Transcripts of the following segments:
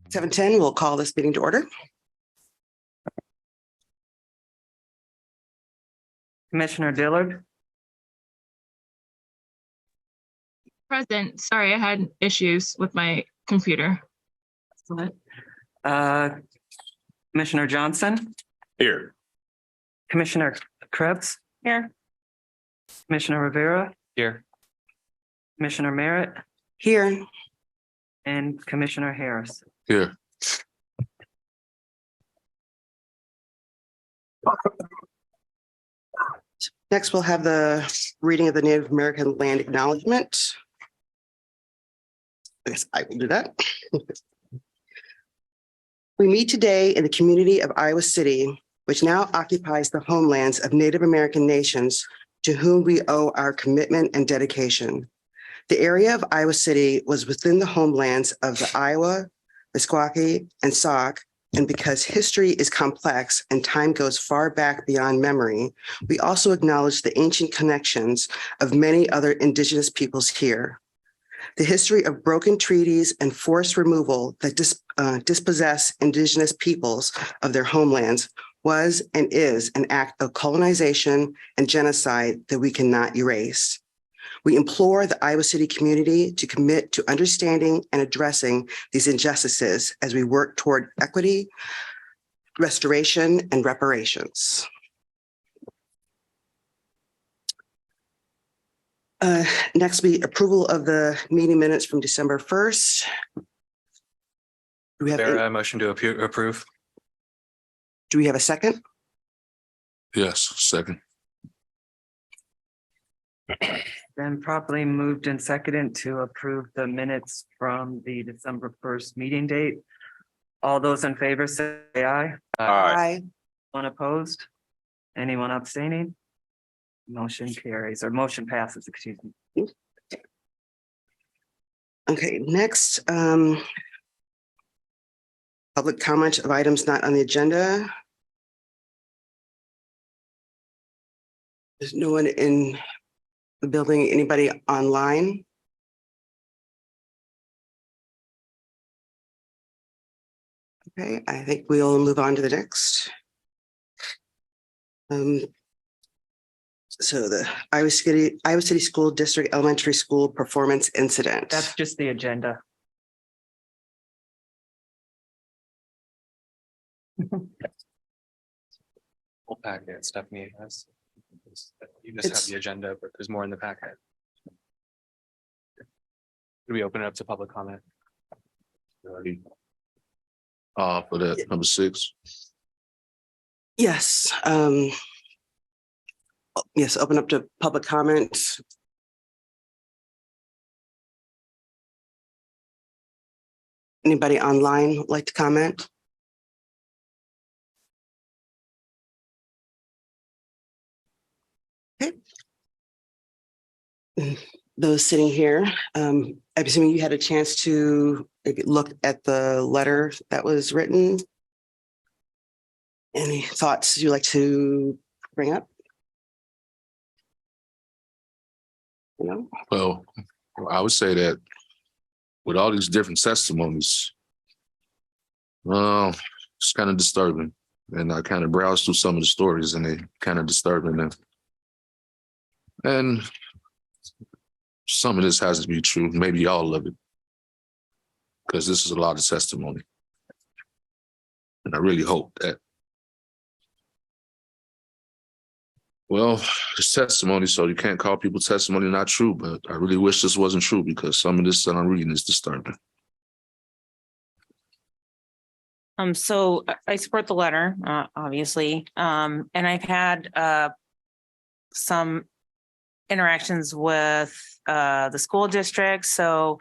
7:10, we'll call this meeting to order. Commissioner Dillard. Present. Sorry, I had issues with my computer. Commissioner Johnson, Here. Commissioner Krebs. Here. Commissioner Rivera, Here. Commissioner Merritt, Here, and Commissioner Harris. Here. next we'll have the reading of the Native American Land Acknowledgement. I guess I will do that. We meet today in the community of Iowa City, which now occupies the homelands of Native American nations to whom we owe our commitment and dedication. The area of Iowa City was within the homelands of the Iowa, Meskwaki, and Sauk, and because history is complex and time goes far back beyond memory, we also acknowledge the ancient connections of many other Indigenous peoples here. The history of broken treaties and forced removal that dispossess Indigenous peoples of their homelands was and is an act of colonization and genocide that we cannot erase. We implore the Iowa City community to commit to understanding and addressing these injustices as we work toward equity, restoration, and reparations. Next, be approval of the meeting minutes from December 1st. Do we have A motion to approve. do we have a second? Yes, second. Then properly moved and seconded to approve the minutes from the December 1st meeting date. All those in favor say aye. Aye. One opposed? Anyone abstaining? Motion carries or motion passes, excuse me. Okay, next, public comment of items not on the agenda. There's no one in the building. Anybody online? Okay, I think we'll move on to the next. So the Iowa City School District Elementary School Performance Incident. That's just the agenda. Whole packet, Stephanie has. You just have the agenda, but there's more in the packet. Do we open it up to public comment? For that, number 6. Yes, yes, open up to public comment. Anybody online would like to comment? Okay. Those sitting here, I'm assuming you had a chance to maybe look at the letter that was written. Any thoughts you'd like to bring up? No? Well, I would say that with all these different testimonies, it's kind of disturbing. And I kind of browsed through some of the stories and they kind of disturbing. And some of this has to be true, maybe all of it, because this is a lot of testimony. And I really hope that, well, it's testimony, so you can't call people's testimony not true, but I really wish this wasn't true because some of this that I'm reading is disturbing. So I support the letter, obviously. And I've had some interactions with the school district. So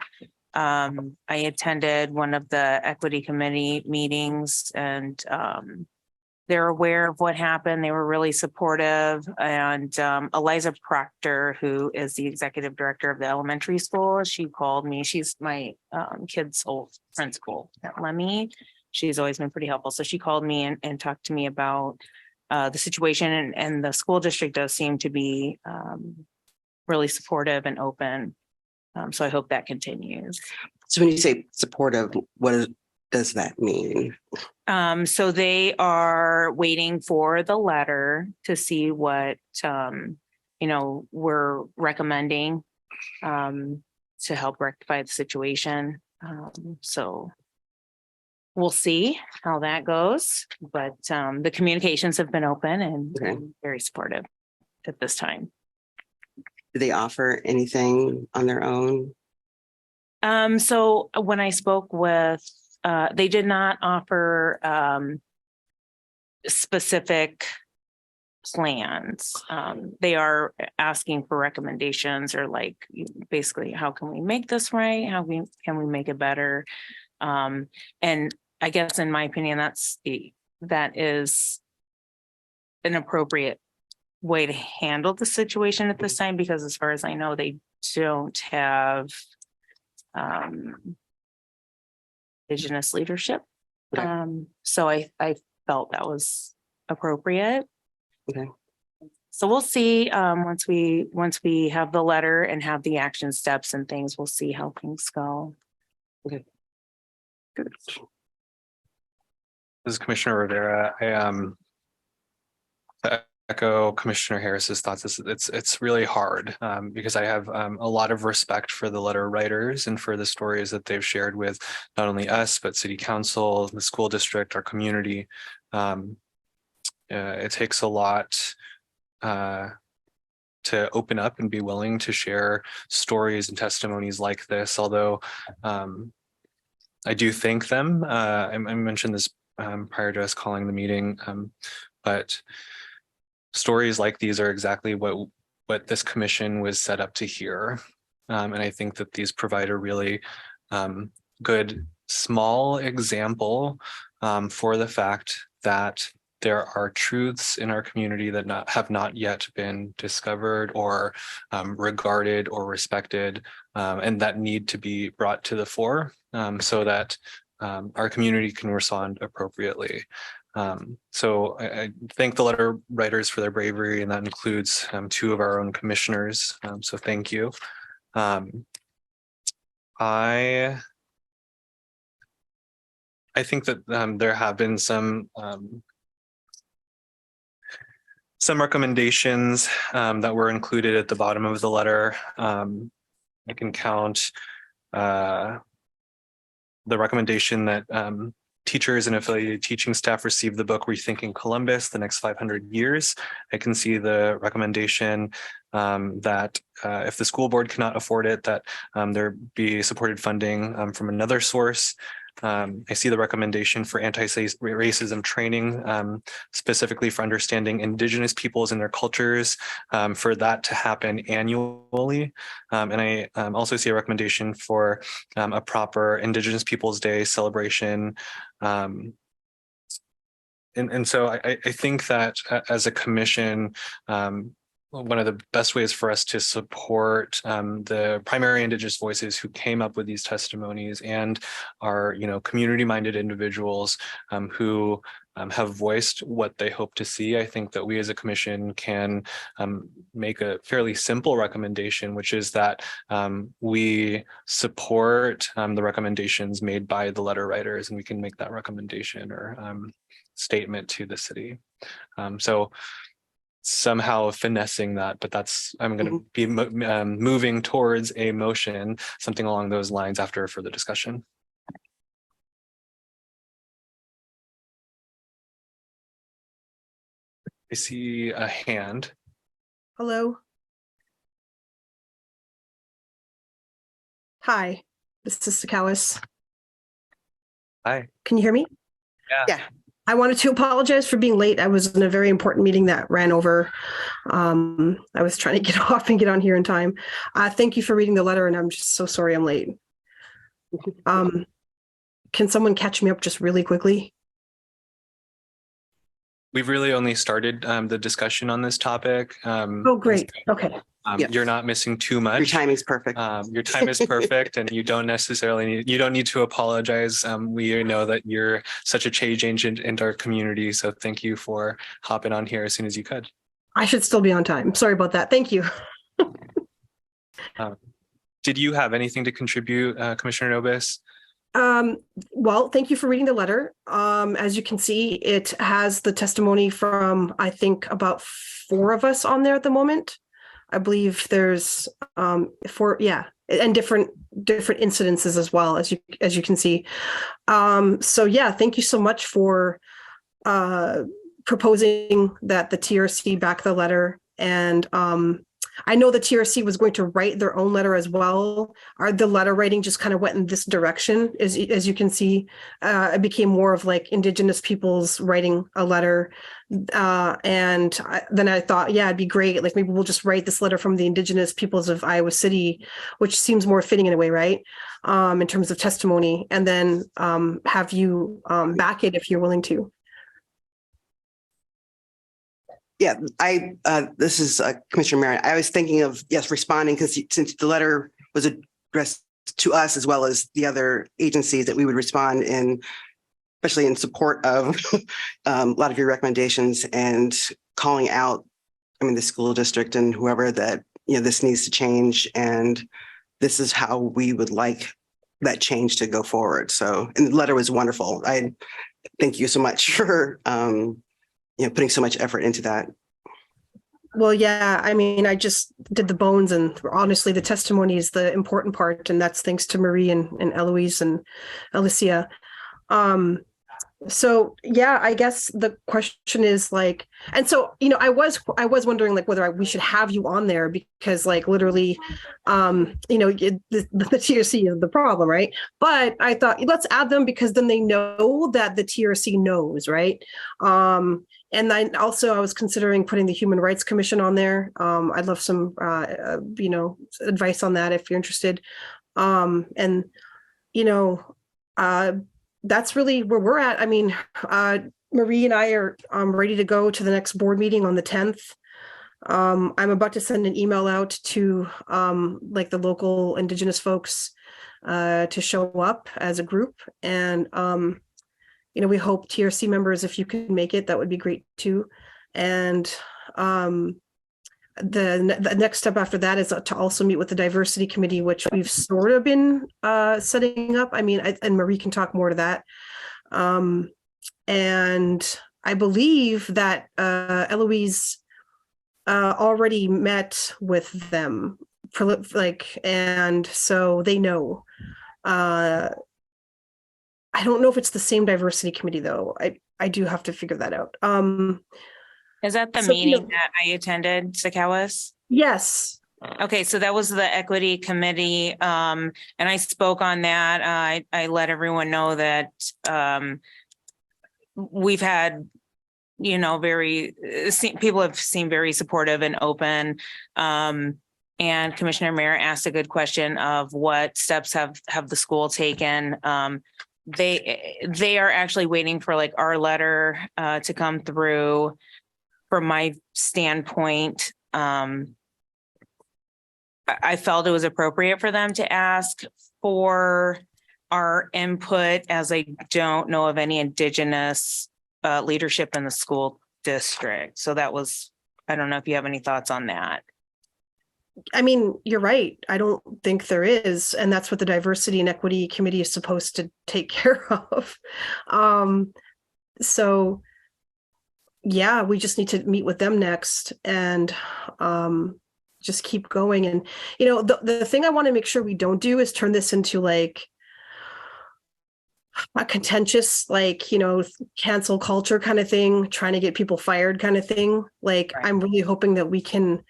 I attended one of the equity committee meetings and they're aware of what happened. They were really supportive. And Eliza Proctor, who is the executive director of the elementary school, she called me. She's my kid's old principal at Lemmy. She's always been pretty helpful. So she called me and talked to me about the situation, and the school district does seem to be really supportive and open. So I hope that continues. So when you say supportive, what does that mean? So they are waiting for the letter to see what, we're recommending to help rectify the situation. So we'll see how that goes, but the communications have been open and Okay. very supportive at this time. Do they offer anything on their own? So when I spoke with, they did not offer specific plans. They are asking for recommendations or like basically, how can we make this right? Can we make it better? And I guess in my opinion, that is an appropriate way to handle the situation at this time, because as far as I know, they don't have Indigenous leadership. Okay. So I felt that was appropriate. Okay. So we'll see, once we have the letter and have the action steps and things, we'll see how things go. Good. This is Commissioner Rivera. To echo Commissioner Harris's thoughts. It's really hard because I have a lot of respect for the letter writers and for the stories that they've shared with not only us, but city council, the school district, our community. It takes a lot to open up and be willing to share stories and testimonies like this, although I do thank them. I mentioned this prior to us calling the meeting, but stories like these are exactly what this commission was set up to hear. And I think that these provide a really good small example for the fact that there are truths in our community that have not yet been discovered or regarded or respected, and that need to be brought to the fore so that our community can respond appropriately. So I thank the letter writers for their bravery, and that includes two of our own commissioners. So thank you. I think that there have been some recommendations that were included at the bottom of the letter. I can count the recommendation that teachers and affiliated teaching staff receive the book Rethinking Columbus, The Next 500 Years. I can see the recommendation that if the school board cannot afford it, that there be supported funding from another source. I see the recommendation for anti-racism training, specifically for understanding Indigenous peoples and their cultures, for that to happen annually. And I also see a recommendation for a proper Indigenous Peoples Day celebration. And so I think that as a commission, one of the best ways for us to support the primary Indigenous voices who came up with these testimonies and are, community-minded individuals who have voiced what they hope to see. I think that we as a commission can make a fairly simple recommendation, which is that we support the recommendations made by the letter writers, and we can make that recommendation or statement to the city. So somehow finessing that, but I'm going to be moving towards a motion, something along those lines after further discussion. I see a hand. Hello. Hi, this is Sakawis. Hi. Can you hear me? Yeah. I wanted to apologize for being late. I was in a very important meeting that ran over. I was trying to get off and get on here in time. Thank you for reading the letter, and I'm just so sorry I'm late. Can someone catch me up just really quickly? We've really only started the discussion on this topic. Oh, great. Okay. Yes. You're not missing too much. Your timing's perfect. Your time is perfect, and you don't need to apologize. We know that you're such a change agent in our community, so thank you for hopping on here as soon as you could. I should still be on time. Sorry about that. Thank you. Did you have anything to contribute, Commissioner Nobis? Well, thank you for reading the letter. As you can see, it has the testimony from, I think, about 4 of us on there at the moment. I believe there's 4, yeah, and different incidences as well, as you can see. So yeah, thank you so much for proposing that the TRC back the letter. And I know the TRC was going to write their own letter as well. The letter writing just kind of went in this direction. As you can see, it became more of like Indigenous peoples writing a letter. Then I thought, yeah, it'd be great. Like maybe we'll just write this letter from the Indigenous peoples of Iowa City, which seems more fitting in a way, right? In terms of testimony, and then have you back it if you're willing to. Yeah, this is Commissioner Merritt. I was thinking of, yes, responding because since the letter was addressed to us as well as the other agencies, that we would respond in, especially in support of a lot of your recommendations and calling out, the school district and whoever that, this needs to change. And this is how we would like that change to go forward. So, and the letter was wonderful. I thank you so much for, putting so much effort into that. Well, yeah, I just did the bones, and honestly, the testimony is the important part, and that's thanks to Marie and Eloise and Alicia. So yeah, I guess the question is like, and so, I was wondering like whether we should have you on there because like literally, the TRC is the problem, right? But I thought let's add them because then they know that the TRC knows, right? And then also I was considering putting the Human Rights Commission on there. I'd love some, advice on that if you're interested. That's really where we're at. Marie and I are ready to go to the next board meeting on the 10th. I'm about to send an email out to like the local Indigenous folks to show up as a group. And, we hope TRC members, if you can make it, that would be great too. And the next step after that is to also meet with the diversity committee, which we've sort of been setting up. And Marie can talk more to that. And I believe that Eloise already met with them, and so they know. I don't know if it's the same diversity committee though. I do have to figure that out. Is that the So, meeting that I attended, Sakawas? Yes. Okay, so that was the equity committee, and I spoke on that. I let everyone know that we've had, people have seemed very supportive and open. And Commissioner Merritt asked a good question of what steps have the school taken. They are actually waiting for like our letter to come through. From my standpoint, I felt it was appropriate for them to ask for our input, as I don't know of any Indigenous leadership in the school district. So that was, I don't know if you have any thoughts on that. You're right. I don't think there is. And that's what the diversity and equity committee is supposed to take care of. So yeah, we just need to meet with them next and just keep going. And, the thing I want to make sure we don't do is turn this into like a contentious, cancel culture kind of thing, trying to get people fired kind of thing. Like, right. I'm really hoping that we can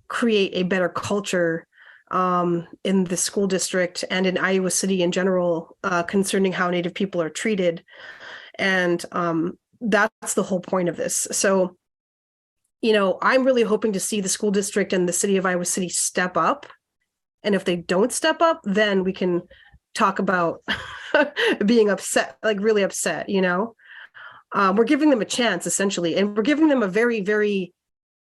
create a better culture in the school district and in Iowa City in general concerning how Native people are treated. And that's the whole point of this. So, I'm really hoping to see the school district and the city of Iowa City step up. And if they don't step up, then we can talk about being upset, like really upset, we're giving them a chance essentially. And we're giving them a very, very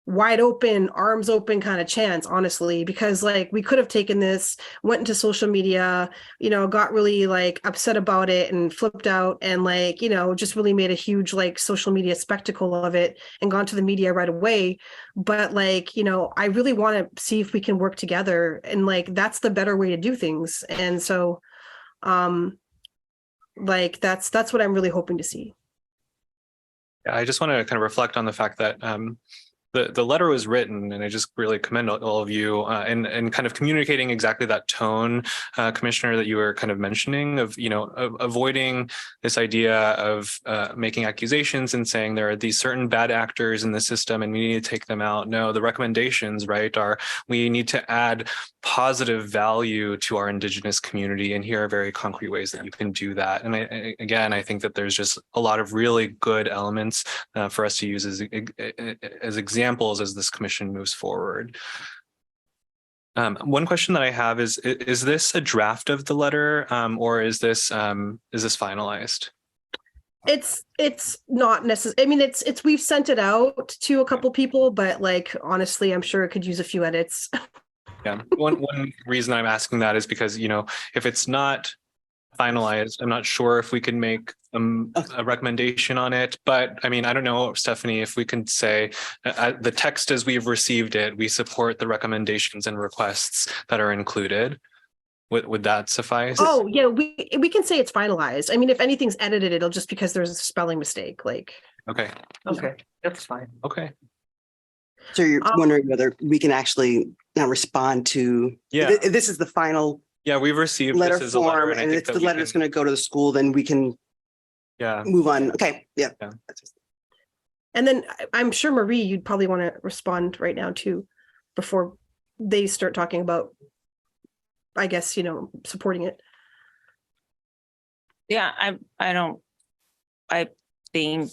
wide open, arms open kind of chance, honestly, because we could have taken this, went into social media, got really upset about it and flipped out and just really made a huge social media spectacle of it and gone to the media right away. But I really want to see if we can work together and that's the better way to do things. And so Like that's what I'm really hoping to see. Yeah, I just want to kind of reflect on the fact that the letter was written, and I just really commend all of you and kind of communicating exactly that tone, Commissioner, that you were kind of mentioning of, of avoiding this idea of making accusations and saying there are these certain bad actors in the system and we need to take them out. No, the recommendations, right, are we need to add positive value to our Indigenous community, and here are very concrete ways that you can do that. And I think that there's just a lot of really good elements for us to use as examples as this commission moves forward. One question that I have is this a draft of the letter, or is this finalized? It's not necessary. I mean, it's we've sent it out to a couple people, but like honestly, I'm sure it could use a few edits. Yeah, one reason I'm asking that is because, if it's not finalized, I'm not sure if we can make a recommendation on it. But I mean, I don't know, Stephanie, if we can say the text as we've received it, we support the recommendations and requests that are included. Would that suffice? Oh yeah, we can say it's finalized. I mean, if anything's edited, it'll just because there's a spelling mistake. Like Okay. Okay, that's fine. Okay. So you're wondering whether we can actually now respond to, Yeah. This is the final Yeah, we've received letter this as a letter, form, and I and think if that the we letter is can- going to go to the school, then we can Yeah. move on. Okay, yeah. Yeah. And then I'm sure Marie, you'd probably want to respond right now too, before they start talking about, I guess, supporting it. Yeah, I think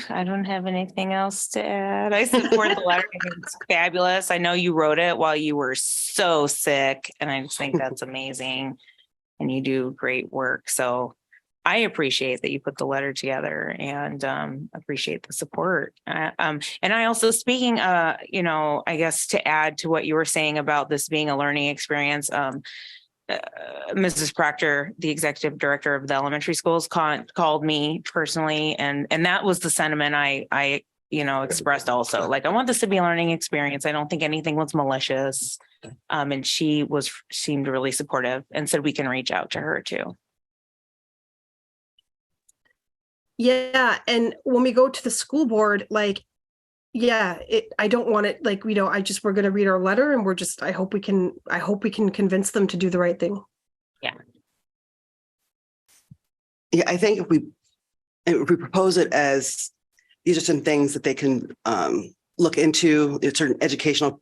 I don't have anything else to add. I support the letter. I think it's fabulous. I know you wrote it while you were so sick, and I just think that's amazing. And you do great work. So I appreciate that you put the letter together, and appreciate the support. And I also, speaking, I guess to add to what you were saying about this being a learning experience, Mrs. Proctor, the executive director of the elementary schools, called me personally, and that was the sentiment I expressed also. Like, I want this to be a learning experience. I don't think anything was malicious. And she seemed really supportive and said we can reach out to her too. Yeah, and when we go to the school board, like, yeah, I don't want it like, we're going to read our letter and I hope we can convince them to do the right thing. Yeah, I think if we propose it as these are some things that they can look into, certain educational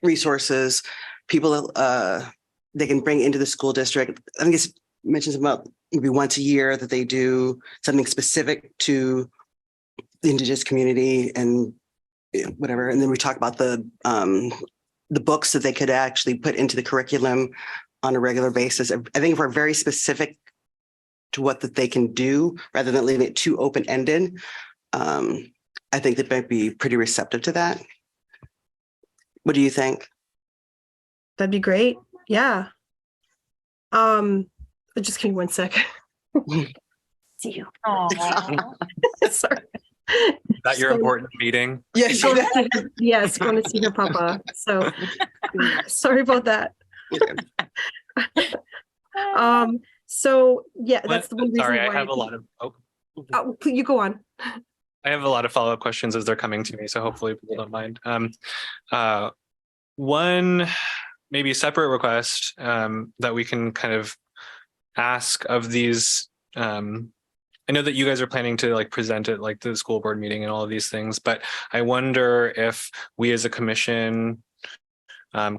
resources, people they can bring into the school district. I think it mentions about maybe once a year that they do something specific to the Indigenous community and whatever. And then we talk about the books that they could actually put into the curriculum on a regular basis. I think if we're very specific to what that they can do, rather than leaving it too open-ended, I think they might be pretty receptive to that. What do you think? That'd be great. Yeah. Just give me 1 sec. See you. Sorry. Is that your So- important meeting? Yes. Yes, going to see her papa. So sorry about that. So yeah, that's the one reason Sorry, why I have a lot of. you go on. I have a lot of follow-up questions as they're coming to me, so hopefully people don't mind. One maybe separate request that we can kind of ask of these. I know that you guys are planning to present it to the school board meeting and all of these things, but I wonder if we as a commission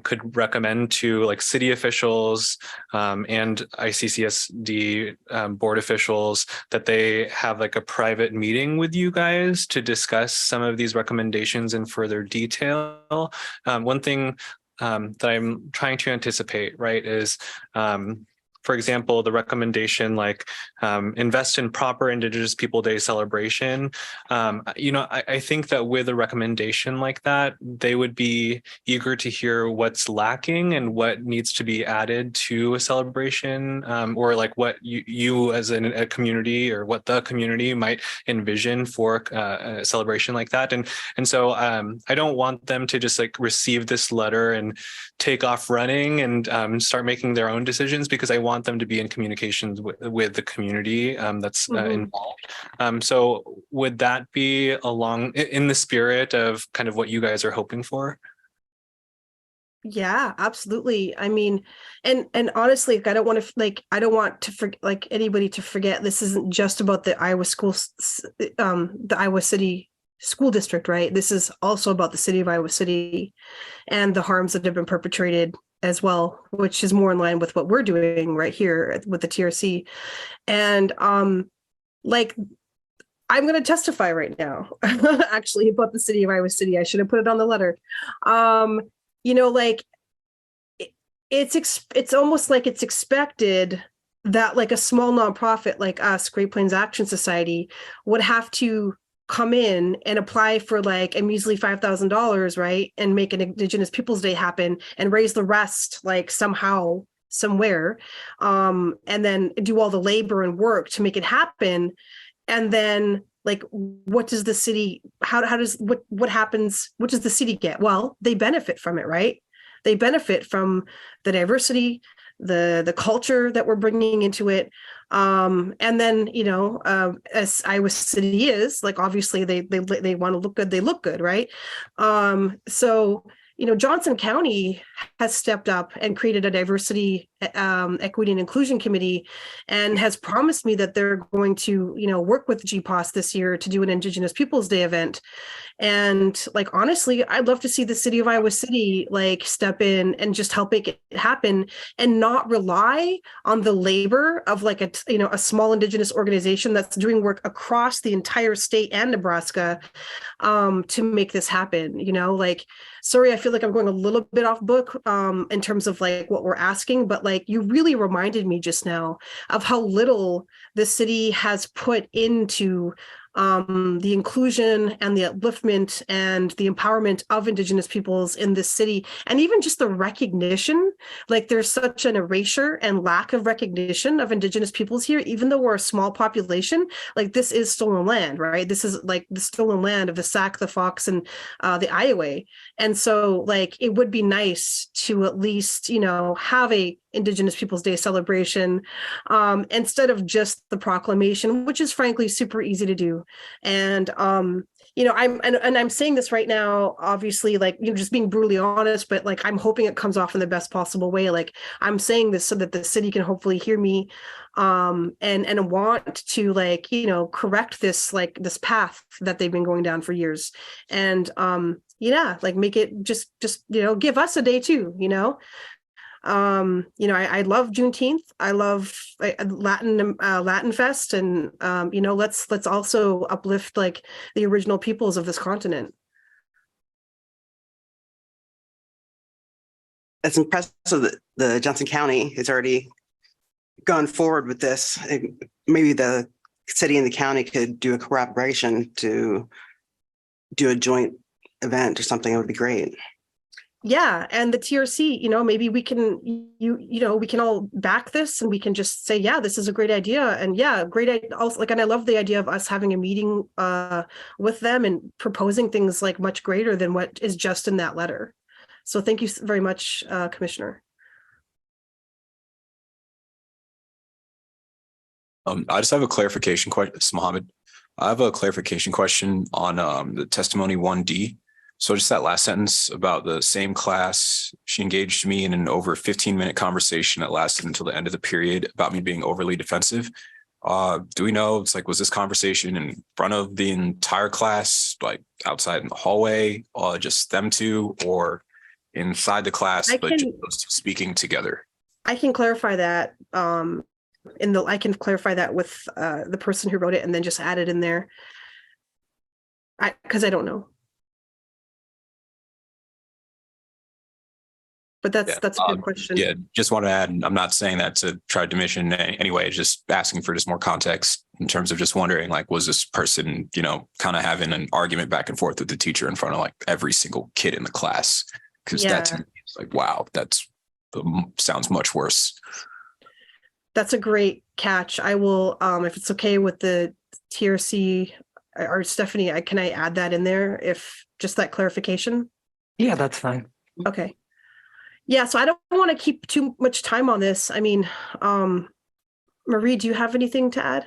could recommend to city officials and ICCSD board officials that they have a private meeting with you guys to discuss some of these recommendations in further detail. One thing that I'm trying to anticipate, right, is for example, the recommendation invest in proper Indigenous People Day celebration. I think that with a recommendation like that, they would be eager to hear what's lacking and what needs to be added to a celebration, or what you as a community or what the community might envision for a celebration like that. And so I don't want them to just receive this letter and take off running and start making their own decisions, because I want them to be in communications with the community that's Mhm. involved. So would that be in the spirit of kind of what you guys are hoping for? Yeah, absolutely. I mean, and honestly, like, I don't want to anybody to forget, this isn't just about the Iowa the Iowa City School District, right? This is also about the city of Iowa City and the harms that have been perpetrated as well, which is more in line with what we're doing right here with the TRC. And like I'm going to testify right now, actually, about the city of Iowa City. I should have put it on the letter. You know, like it's almost like it's expected that like a small nonprofit like us, Great Plains Action Society, would have to come in and apply for like a measly $5,000, right, and make an Indigenous Peoples Day happen and raise the rest like somehow, somewhere, and then do all the labor and work to make it happen. And then like, what does the city, how does, what happens, what does the city get? Well, they benefit from it, right? They benefit from the diversity, the culture that we're bringing into it. And then, you know, as Iowa City is, like, obviously they want to look good, they look good, right? So, you know, Johnson County has stepped up and created a diversity, equity and inclusion committee, and has promised me that they're going to, you know, work with GPOS this year to do an Indigenous Peoples Day event. And like, honestly, I'd love to see the city of Iowa City like step in and just help make it happen and not rely on the labor of like a small Indigenous organization that's doing work across the entire state and Nebraska to make this happen. You know, like, sorry, I feel like I'm going a little bit off book in terms of like what we're asking, but like you really reminded me just now of how little the city has put into the inclusion and the upliftment and the empowerment of Indigenous peoples in this city, and even just the recognition. Like, there's such an erasure and lack of recognition of Indigenous peoples here, even though we're a small population. Like, this is stolen land, right? This is like the stolen land of the Sac, the Fox, and the Iowa. And so, like, it would be nice to at least, you know, have a Indigenous Peoples Day celebration instead of just the proclamation, which is frankly super easy to do. And you know, I'm saying this right now, obviously, like, you know, just being brutally honest, but like, I'm hoping it comes off in the best possible way. Like, I'm saying this so that the city can hopefully hear me and want to, like, you know, correct this, like, this path that they've been going down for years. And yeah, like, make it just, you know, give us a day too, you know. You know, I love Juneteenth. I love Latin Fest, and you know, let's also uplift like the original peoples of this continent. It's impressive that the Johnson County has already gone forward with this. Maybe the city and the county could do a collaboration to do a joint event or something. It would be great. Yeah, and the TRC, you know, maybe we can, you know, we can all back this, and we can just say, yeah, this is a great idea. And yeah, great idea. Also, like, and I love the idea of us having a meeting with them and proposing things like much greater than what is just in that letter. So thank you very much, Commissioner. I just have a clarification question. It's Mohammed. I have a clarification question on the testimony 1D. So just that last sentence about the same class, she engaged me in an over 15-minute conversation that lasted until the end of the period about me being overly defensive. Do we know, it's like, was this conversation in front of the entire class, like outside in the hallway, just them two, or inside the class, but just those two speaking together? I can clarify that. I can clarify that with the person who wrote it, and then just add it in there. Because I don't know. But that's a good question. Yeah, just want to add, I'm not saying that to try to diminish in any way, just asking for just more context in terms of just wondering, like, was this person, you know, kind of having an argument back and forth with the teacher in front of like every single kid in the class? Because that's like, wow, that's sounds much worse. That's a great catch. I will, if it's okay with the TRC or Stephanie, can I add that in there, if just that clarification? Yeah, that's fine. Okay. Yeah, so I don't want to keep too much time on this. I mean, Marie, do you have anything to add?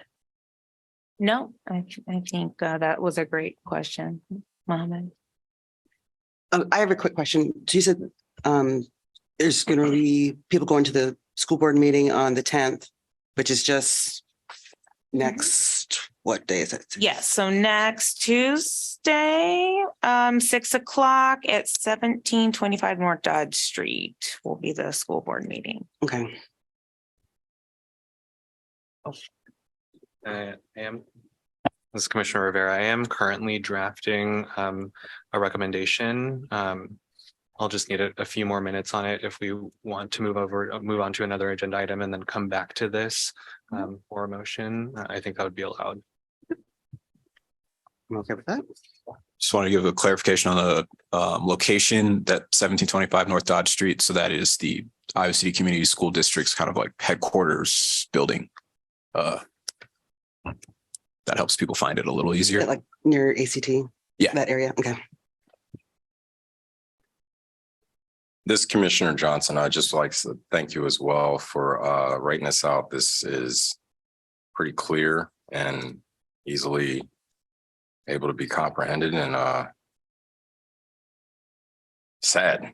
No, I think that was a great question, Mohammed. I have a quick question. She said there's going to be people going to the school board meeting on the 10th, which is just next, what day is it? Yes, so next Tuesday, 6 o'clock at 1725 North Dodge Street will be the school board meeting. Okay. I am, this is Commissioner Rivera. I am currently drafting a recommendation. I'll just need a few more minutes on it if we want to move on to another agenda item and then come back to this for a motion. I think that would be allowed. I'm okay with that. Just want to give a clarification on the location, that 1725 North Dodge Street. So that is the Iowa City Community School District's kind of like headquarters building. That helps people find it a little easier. Like near ACT? Yeah. That area, okay. This Commissioner Johnson, I just like to thank you as well for writing this out. This is pretty clear and easily able to be comprehended, and sad.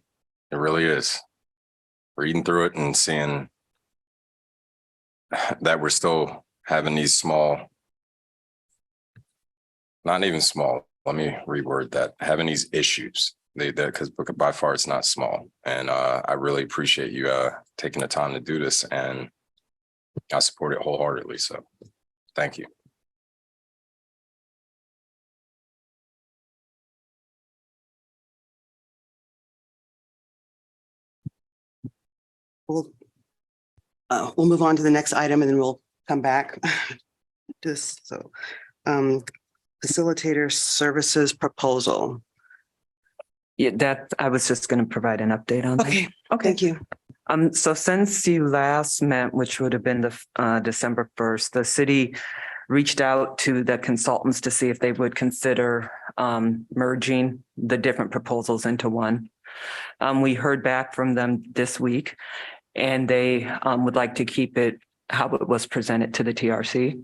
It really is. Reading through it and seeing that we're still having these small, not even small, let me reword that, having these issues. Because by far it's not small. And I really appreciate you taking the time to do this, and I support it wholeheartedly. So thank you. We'll move on to the next item and then we'll come back. Just so facilitator services proposal. Yeah, that, I was just going to provide an update on that. Okay, Okay. thank you. So since you last met, which would have been the December 1st, the city reached out to the consultants to see if they would consider merging the different proposals into one. We heard back from them this week, and they would like to keep it how it was presented to the TRC.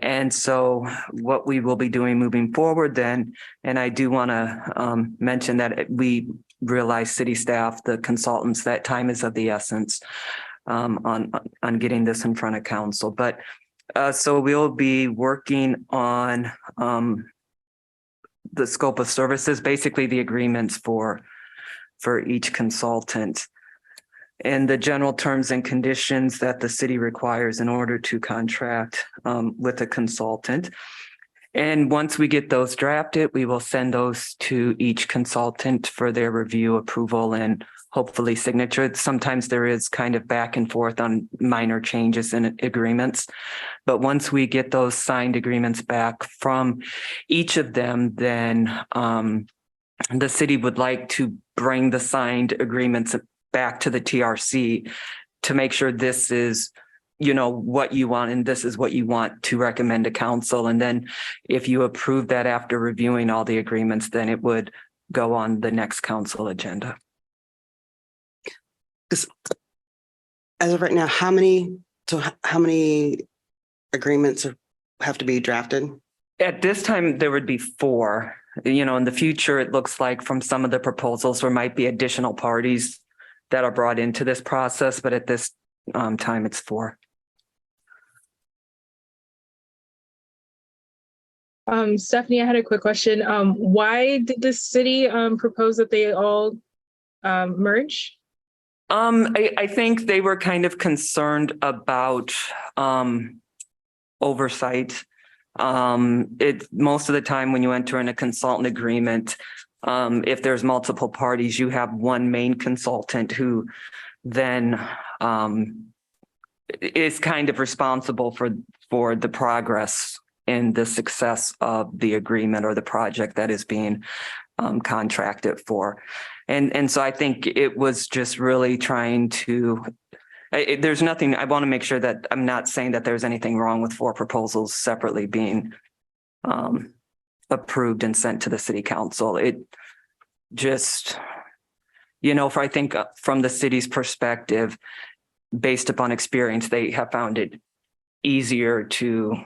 And so what we will be doing moving forward then, and I do want to mention that we realize city staff, the consultants, that time is of the essence on getting this in front of council. But so we'll be working on the scope of services, basically the agreements for each consultant, and the general terms and conditions that the city requires in order to contract with a consultant. And once we get those drafted, we will send those to each consultant for their review, approval, and hopefully signature. Sometimes there is kind of back and forth on minor changes in agreements. But once we get those signed agreements back from each of them, then the city would like to bring the signed agreements back to the TRC to make sure this is, what you want, and this is what you want to recommend to council. And then if you approve that after reviewing all the agreements, then it would go on the next council agenda. As of right now, how many agreements have to be drafted? At this time, there would be 4. In the future, it looks like from some of the proposals, there might be additional parties that are brought into this process, but at this time, it's 4. Stephanie, I had a quick question. Why did the city propose that they all merge? I think they were kind of concerned about oversight. Most of the time when you enter in a consultant agreement, if there's multiple parties, you have one main consultant who then is kind of responsible for the progress and the success of the agreement or the project that is being contracted for. And so I think it was just really trying to, there's nothing, I want to make sure that I'm not saying that there's anything wrong with 4 proposals separately being approved and sent to the city council. It just, I think from the city's perspective, based upon experience, they have found it easier to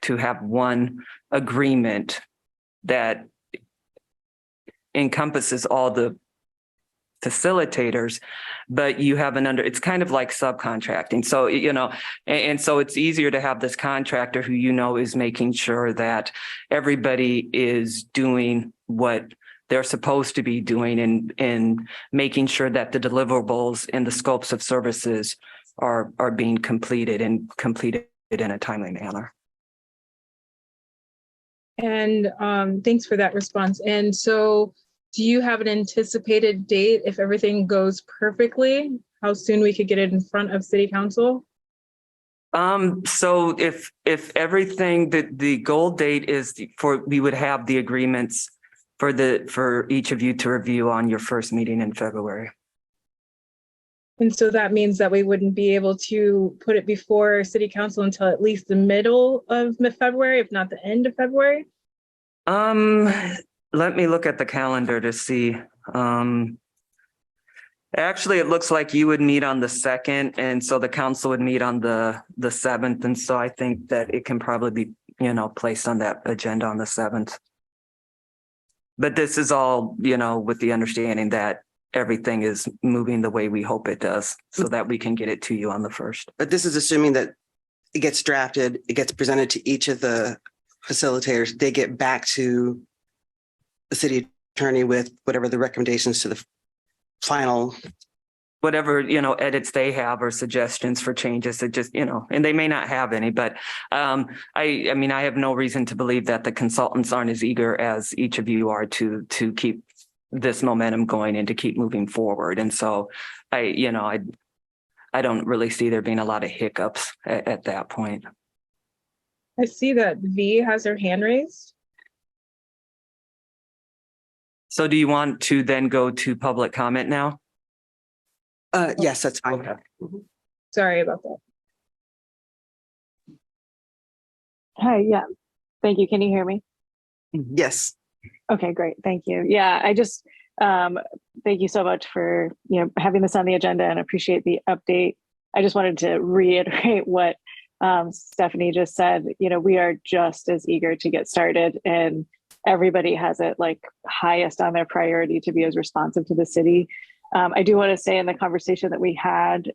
have one agreement that encompasses all the facilitators, but you have it's kind of like subcontracting. So, and so it's easier to have this contractor who, is making sure that everybody is doing what they're supposed to be doing and making sure that the deliverables and the scopes of services are being completed in a timely manner. And thanks for that response. And so do you have an anticipated date if everything goes perfectly? How soon we could get it in front of city council? So if everything, the goal date is we would have the agreements for each of you to review on your first meeting in February. And so that means that we wouldn't be able to put it before city council until at least the middle of February, if not the end of February? Let me look at the calendar to see. Actually, it looks like you would meet on the 2nd, and so the council would meet on the 7th. And so I think that it can probably be, placed on that agenda on the 7th. But this is all, with the understanding that everything is moving the way we hope it does, so that we can get it to you on the 1st. But this is assuming that it gets drafted, it gets presented to each of the facilitators, they get back to the city attorney with whatever the recommendations to the final. Whatever, edits they have or suggestions for changes, it just, and they may not have any, but I have no reason to believe that the consultants aren't as eager as each of you are to keep this momentum going and to keep moving forward. And so I don't really see there being a lot of hiccups at that point. I see that V has her hand raised. So do you want to then go to public comment now? Yes, that's fine. Okay. Sorry about that. Hi, yeah. Thank you. Can you hear me? Yes. Okay, great. Thank you. Yeah, I just thank you so much for having this on the agenda and appreciate the update. I just wanted to reiterate what Stephanie just said. We are just as eager to get started, and everybody has it like highest on their priority to be as responsive to the city. I do want to say in the conversation that we had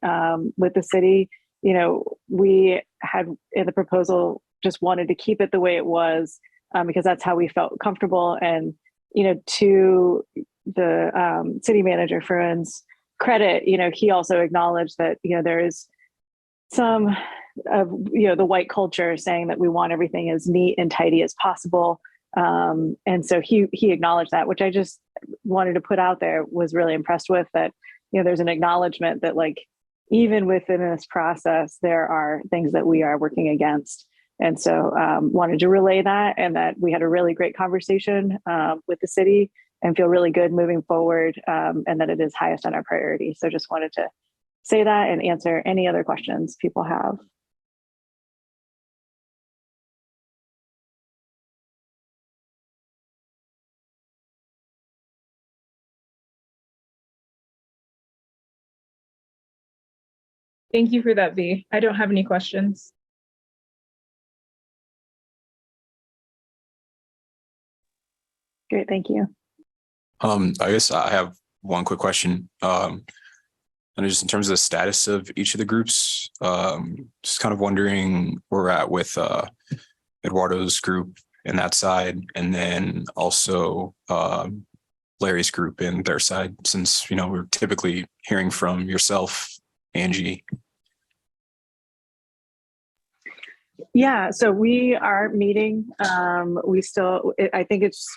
with the city, we had in the proposal just wanted to keep it the way it was because that's how we felt comfortable. And, to the city manager, Fruin's credit, he also acknowledged that, there is some of, the white culture saying that we want everything as neat and tidy as possible. And so he acknowledged that, which I just wanted to put out there, was really impressed with that, there's an acknowledgement that like, even within this process, there are things that we are working against. And so wanted to relay that, and that we had a really great conversation with the city and feel really good moving forward, and that it is highest on our priority. So just wanted to say that and answer any other questions people have. Thank you for that, V. I don't have any questions. Great, thank you. I guess I have one quick question. And just in terms of the status of each of the groups, just kind of wondering where we're at with Eduardo's group and that side, and then also Larry's group and their side, since we're typically hearing from yourself, Angie. Yeah, so we are meeting. I think it's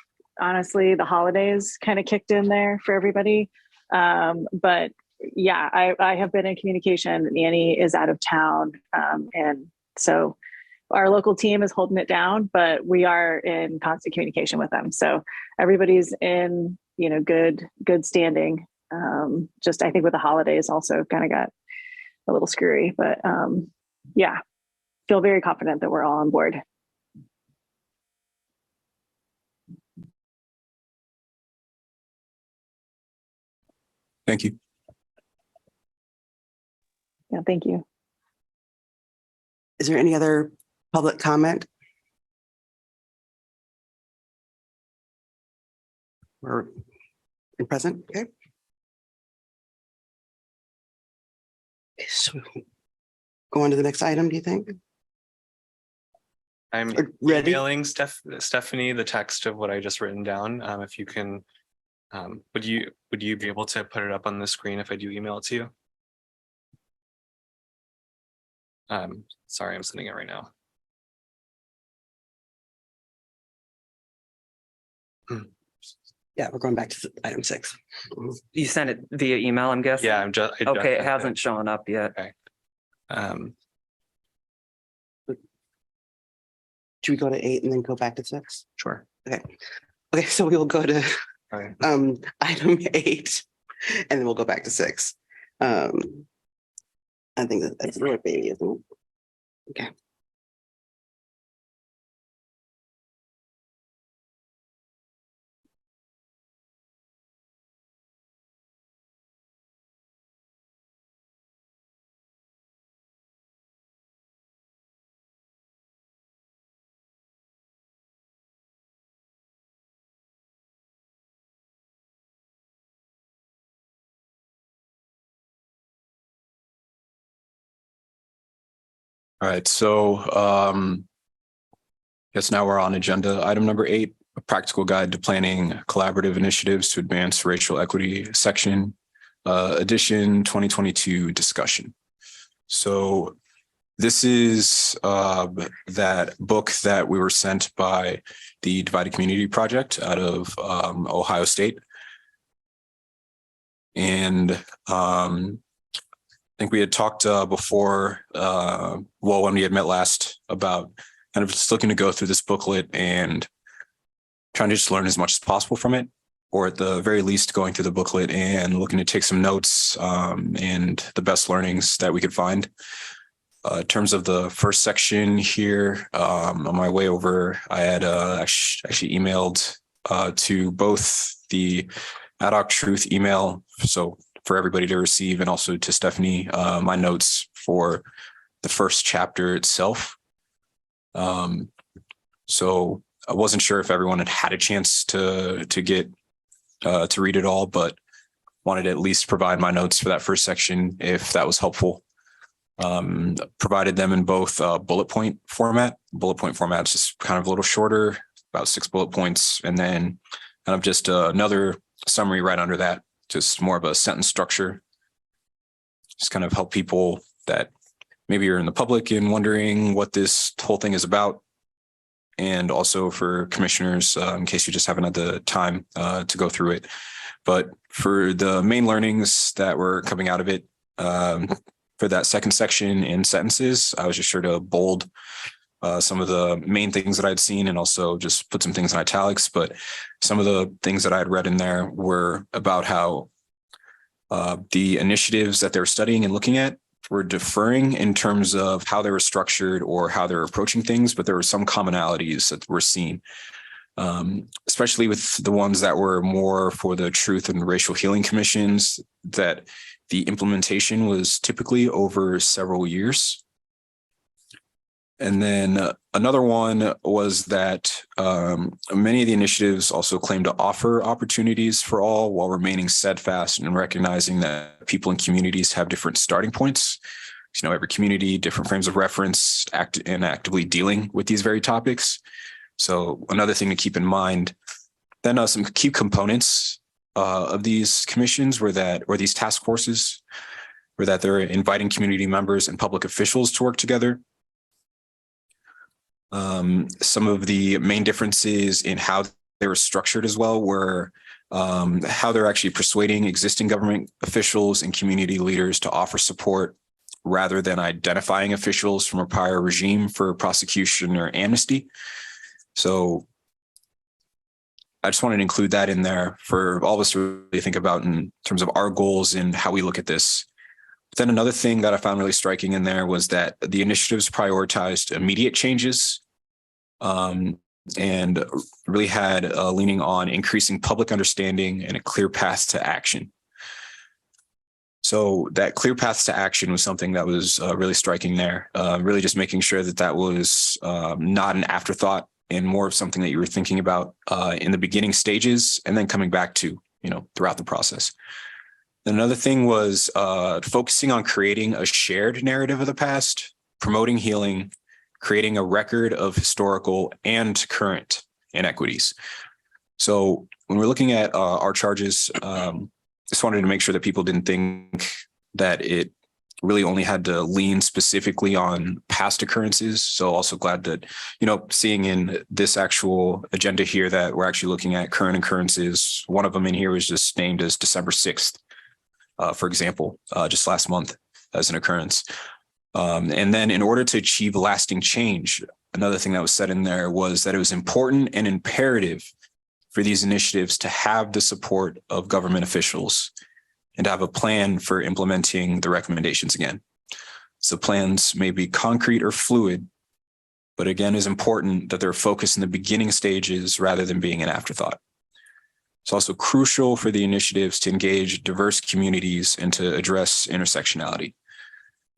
honestly the holidays kind of kicked in there for everybody. But yeah, I have been in communication. Annie is out of town. And so our local team is holding it down, but we are in constant communication with them. So everybody's in, good standing. Just I think with the holidays also kind of got a little screwy, but yeah, feel very confident that we're all on board. Thank you. Yeah, thank you. Is there any other public comment? Or in present, okay. So go on to the next item, do you think? I'm Or ready? emailing Stephanie the text of what I just written down. If you can, would you be able to put it up on the screen if I do email it to you? Sorry, I'm sending it right now. Yeah, we're going back to item 6. You sent it via email, I'm guessing? Yeah, I'm just. Okay, it hasn't shown up yet. Should we go to 8 and then go back to 6? Sure. Okay, so we will go to All right. item 8 and then we'll go back to 6. I think that's the right baby, isn't it? Okay. All right, so guess now we're on agenda item number 8, a practical guide to planning collaborative initiatives to advance racial equity section, edition 2022 discussion. So this is that book that we were sent by the Divided Community Project out of Ohio State. And I think we had talked before, when we had met last, about kind of just looking to go through this booklet and trying to just learn as much as possible from it, or at the very least going through the booklet and looking to take some notes and the best learnings that we could find. In terms of the first section here, on my way over, I had actually emailed to both the Ad Hoc Truth email, so for everybody to receive, and also to Stephanie, my notes for the first chapter itself. So I wasn't sure if everyone had a chance to get to read it all, but wanted to at least provide my notes for that first section if that was helpful. Provided them in both bullet point format. Bullet point format is just kind of a little shorter, about 6 bullet points, and then kind of just another summary right under that, just more of a sentence structure. Just kind of help people that maybe you're in the public and wondering what this whole thing is about. And also for commissioners, in case you just haven't had the time to go through it. But for the main learnings that were coming out of it, for that second section in sentences, I was just sure to bold some of the main things that I'd seen and also just put some things in italics. But some of the things that I had read in there were about how the initiatives that they were studying and looking at were differing in terms of how they were structured or how they're approaching things, but there were some commonalities that were seen, especially with the ones that were more for the Truth and Racial Healing Commissions, that the implementation was typically over several years. And then another one was that many of the initiatives also claim to offer opportunities for all while remaining steadfast and recognizing that people and communities have different starting points. You know, every community, different frames of reference, actively dealing with these very topics. So another thing to keep in mind. Then some key components of these commissions were that, or these task forces, were that they're inviting community members and public officials to work together. Some of the main differences in how they were structured as well were how they're actually persuading existing government officials and community leaders to offer support rather than identifying officials from a prior regime for prosecution or amnesty. So I just wanted to include that in there for all of us to really think about in terms of our goals and how we look at this. Then another thing that I found really striking in there was that the initiatives prioritized immediate changes and really had leaning on increasing public understanding and a clear path to action. So that clear paths to action was something that was really striking there. Really just making sure that that was not an afterthought and more of something that you were thinking about in the beginning stages and then coming back to, throughout the process. Another thing was focusing on creating a shared narrative of the past, promoting healing, creating a record of historical and current inequities. So when we're looking at our charges, just wanted to make sure that people didn't think that it really only had to lean specifically on past occurrences. So also glad that, seeing in this actual agenda here that we're actually looking at current occurrences. One of them in here was just named as December 6th, for example, just last month as an occurrence. And then in order to achieve lasting change, another thing that was said in there was that it was important and imperative for these initiatives to have the support of government officials and to have a plan for implementing the recommendations again. So plans may be concrete or fluid, but again, is important that they're focused in the beginning stages rather than being an afterthought. It's also crucial for the initiatives to engage diverse communities and to address intersectionality.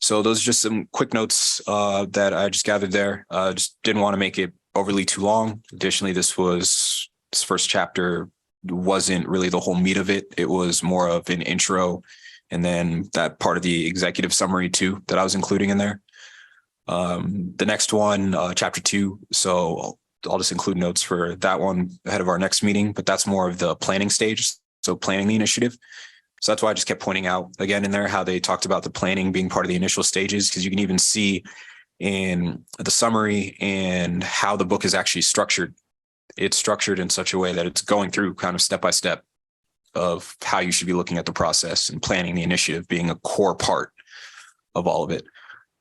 So those are just some quick notes that I just gathered there. Just didn't want to make it overly too long. Additionally, this first chapter wasn't really the whole meat of it. It was more of an intro and then that part of the executive summary too that I was including in there. The next one, chapter 2. So I'll just include notes for that one ahead of our next meeting, but that's more of the planning stage. So planning the initiative. So that's why I just kept pointing out again in there how they talked about the planning being part of the initial stages, because you can even see in the summary and how the book is actually structured. It's structured in such a way that it's going through kind of step by step of how you should be looking at the process and planning the initiative being a core part of all of it.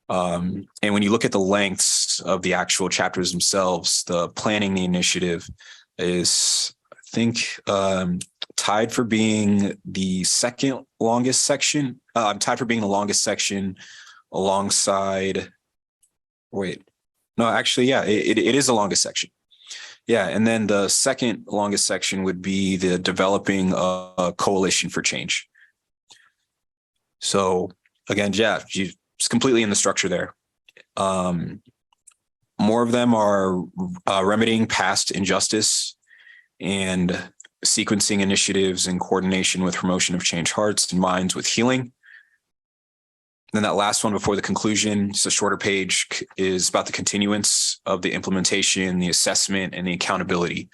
And when you look at the lengths of the actual chapters themselves, the planning the initiative is, I think, tied for being the second longest section. I'm tied for being the longest section alongside, it is the longest section. Yeah, and then the second longest section would be the developing a coalition for change. So again, Jeff, it's completely in the structure there. More of them are remedying past injustice and sequencing initiatives in coordination with promotion of change hearts and minds with healing. Then that last one before the conclusion, it's a shorter page, is about the continuance of the implementation, the assessment, and the accountability.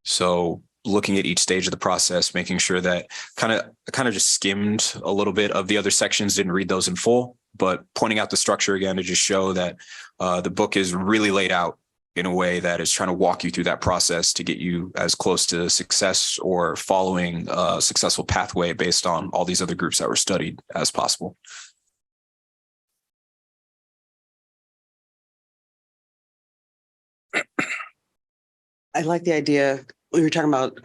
So looking at each stage of the process, making sure that kind of just skimmed a little bit of the other sections, didn't read those in full, but pointing out the structure again to just show that the book is really laid out in a way that is trying to walk you through that process to get you as close to success or following a successful pathway based on all these other groups that were studied as possible. I like the idea, we were talking about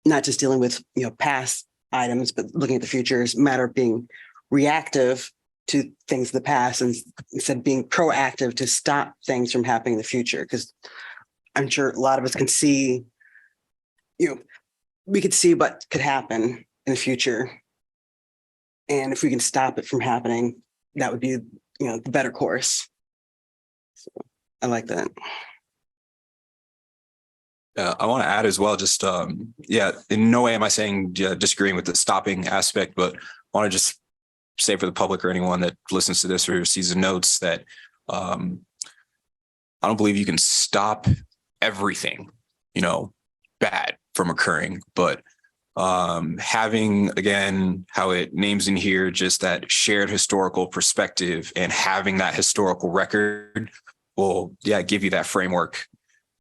not just dealing with, past items, but looking at the future as a matter of being reactive to things of the past and instead of being proactive to stop things from happening in the future. Because I'm sure a lot of us can see, we could see what could happen in the future. And if we can stop it from happening, that would be, the better course. So I like that. I want to add as well, just, in no way am I saying disagreeing with the stopping aspect, but I want to just say for the public or anyone that listens to this or sees the notes that I don't believe you can stop everything, bad from occurring, but having, again, how it names in here, just that shared historical perspective and having that historical record will, give you that framework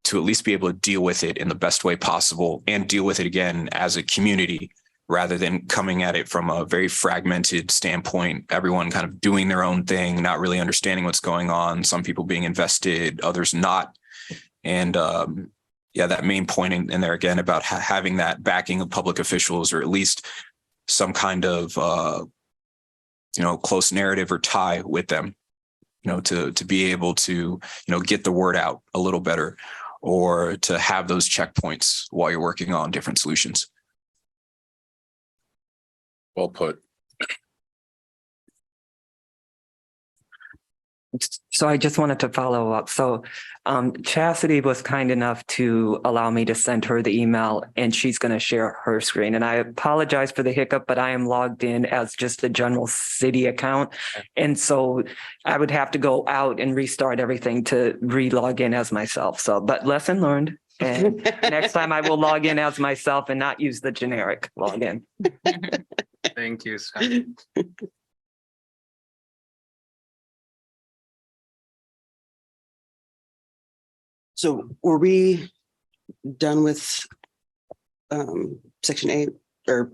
to at least be able to deal with it in the best way possible and deal with it again as a community rather than coming at it from a very fragmented standpoint, everyone kind of doing their own thing, not really understanding what's going on, some people being invested, others not. And that main point in there again about having that backing of public officials or at least some kind of, close narrative or tie with them, to be able to, get the word out a little better or to have those checkpoints while you're working on different solutions. Well put. So I just wanted to follow up. So Chastity was kind enough to allow me to send her the email, and she's going to share her screen. And I apologize for the hiccup, but I am logged in as just a general city account. And so I would have to go out and restart everything to re-log in as myself. So, but lesson learned. And next time I will log in as myself and not use the generic login. Thank you, Stephanie. So were we done with section 8 or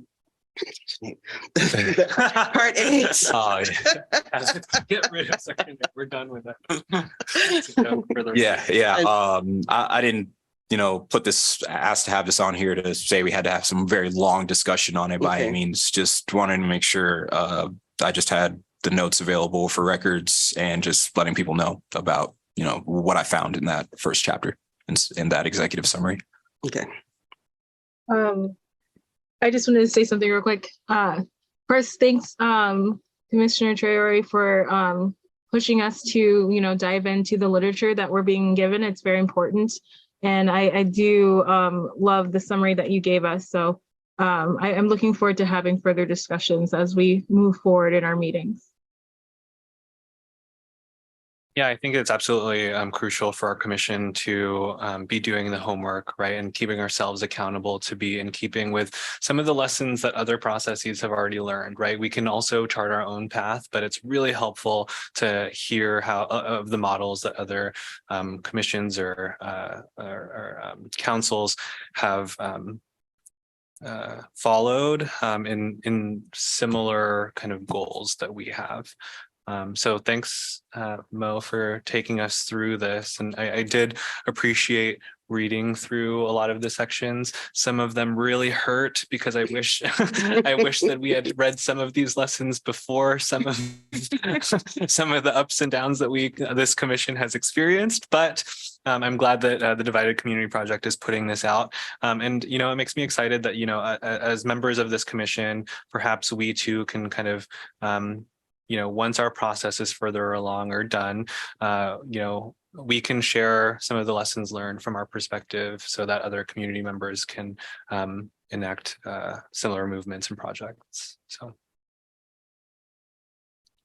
section 8? Part 8. Oh, yeah. Get rid of section. We're done with that. Yeah. I didn't, put this, asked to have this on here to say we had to have some very long discussion on it by any Okay. means. Just wanted to make sure I just had the notes available for records and just letting people know about, what I found in that first chapter in that executive summary. Okay. I just wanted to say something real quick. First, thanks, Commissioner Traore, for pushing us to, dive into the literature that we're being given. It's very important. And I do love the summary that you gave us. So I am looking forward to having further discussions as we move forward in our meetings. Yeah, I think it's absolutely crucial for our commission to be doing the homework, right, and keeping ourselves accountable to be in keeping with some of the lessons that other processes have already learned, right? We can also chart our own path, but it's really helpful to hear how of the models that other commissions or councils have followed in similar kind of goals that we have. So thanks, Mo, for taking us through this. And I did appreciate reading through a lot of the sections. Some of them really hurt because I wish I wish that we had read some of these lessons before some of the ups and downs that this commission has experienced. But I'm glad that the Divided Community Project is putting this out. And, it makes me excited that, as members of this commission, perhaps we too can kind of once our process is further along or done, we can share some of the lessons learned from our perspective so that other community members can enact similar movements and projects. So.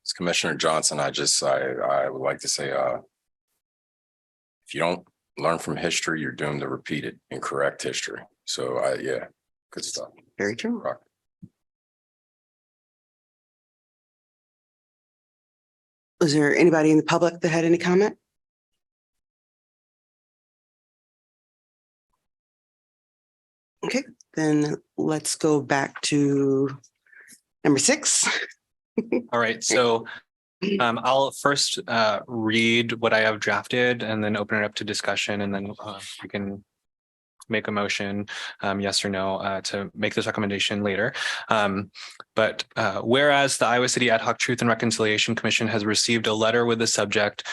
As Commissioner Johnson, I would like to say, if you don't learn from history, you're doomed to repeat it and correct history. So good stuff. Very true. Rock. Was there anybody in the public that had any comment? Okay, then let's go back to number 6. All right, so I'll first read what I have drafted and then open it up to discussion, and then we can make a motion, yes or no, to make this recommendation later. But whereas the Iowa City Ad Hoc Truth and Reconciliation Commission has received a letter with the subject,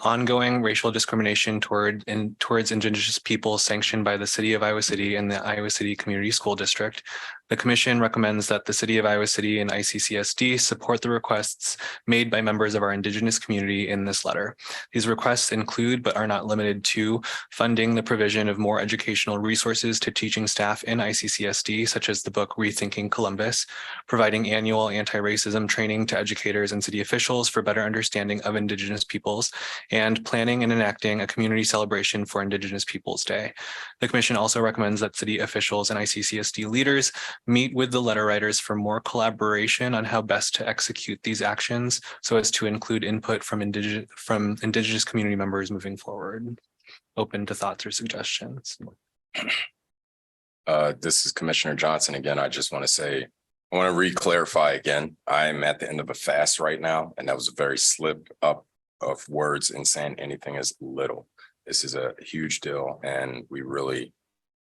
ongoing racial discrimination towards Indigenous people sanctioned by the City of Iowa City and the Iowa City Community School District, the Commission recommends that the City of Iowa City and ICCSD support the requests made by members of our Indigenous community in this letter. These requests include, but are not limited to, funding the provision of more educational resources to teaching staff in ICCSD, such as the book Rethinking Columbus, providing annual anti-racism training to educators and city officials for better understanding of Indigenous peoples, and planning and enacting a community celebration for Indigenous Peoples Day. The Commission also recommends that city officials and ICCSD leaders meet with the letter writers for more collaboration on how best to execute these actions so as to include input from Indigenous community members moving forward. Open to thoughts or suggestions. This is Commissioner Johnson again. I just want to say, I want to re-clarify again. I'm at the end of a fast right now, and that was a very slip up of words and saying anything is little. This is a huge deal, and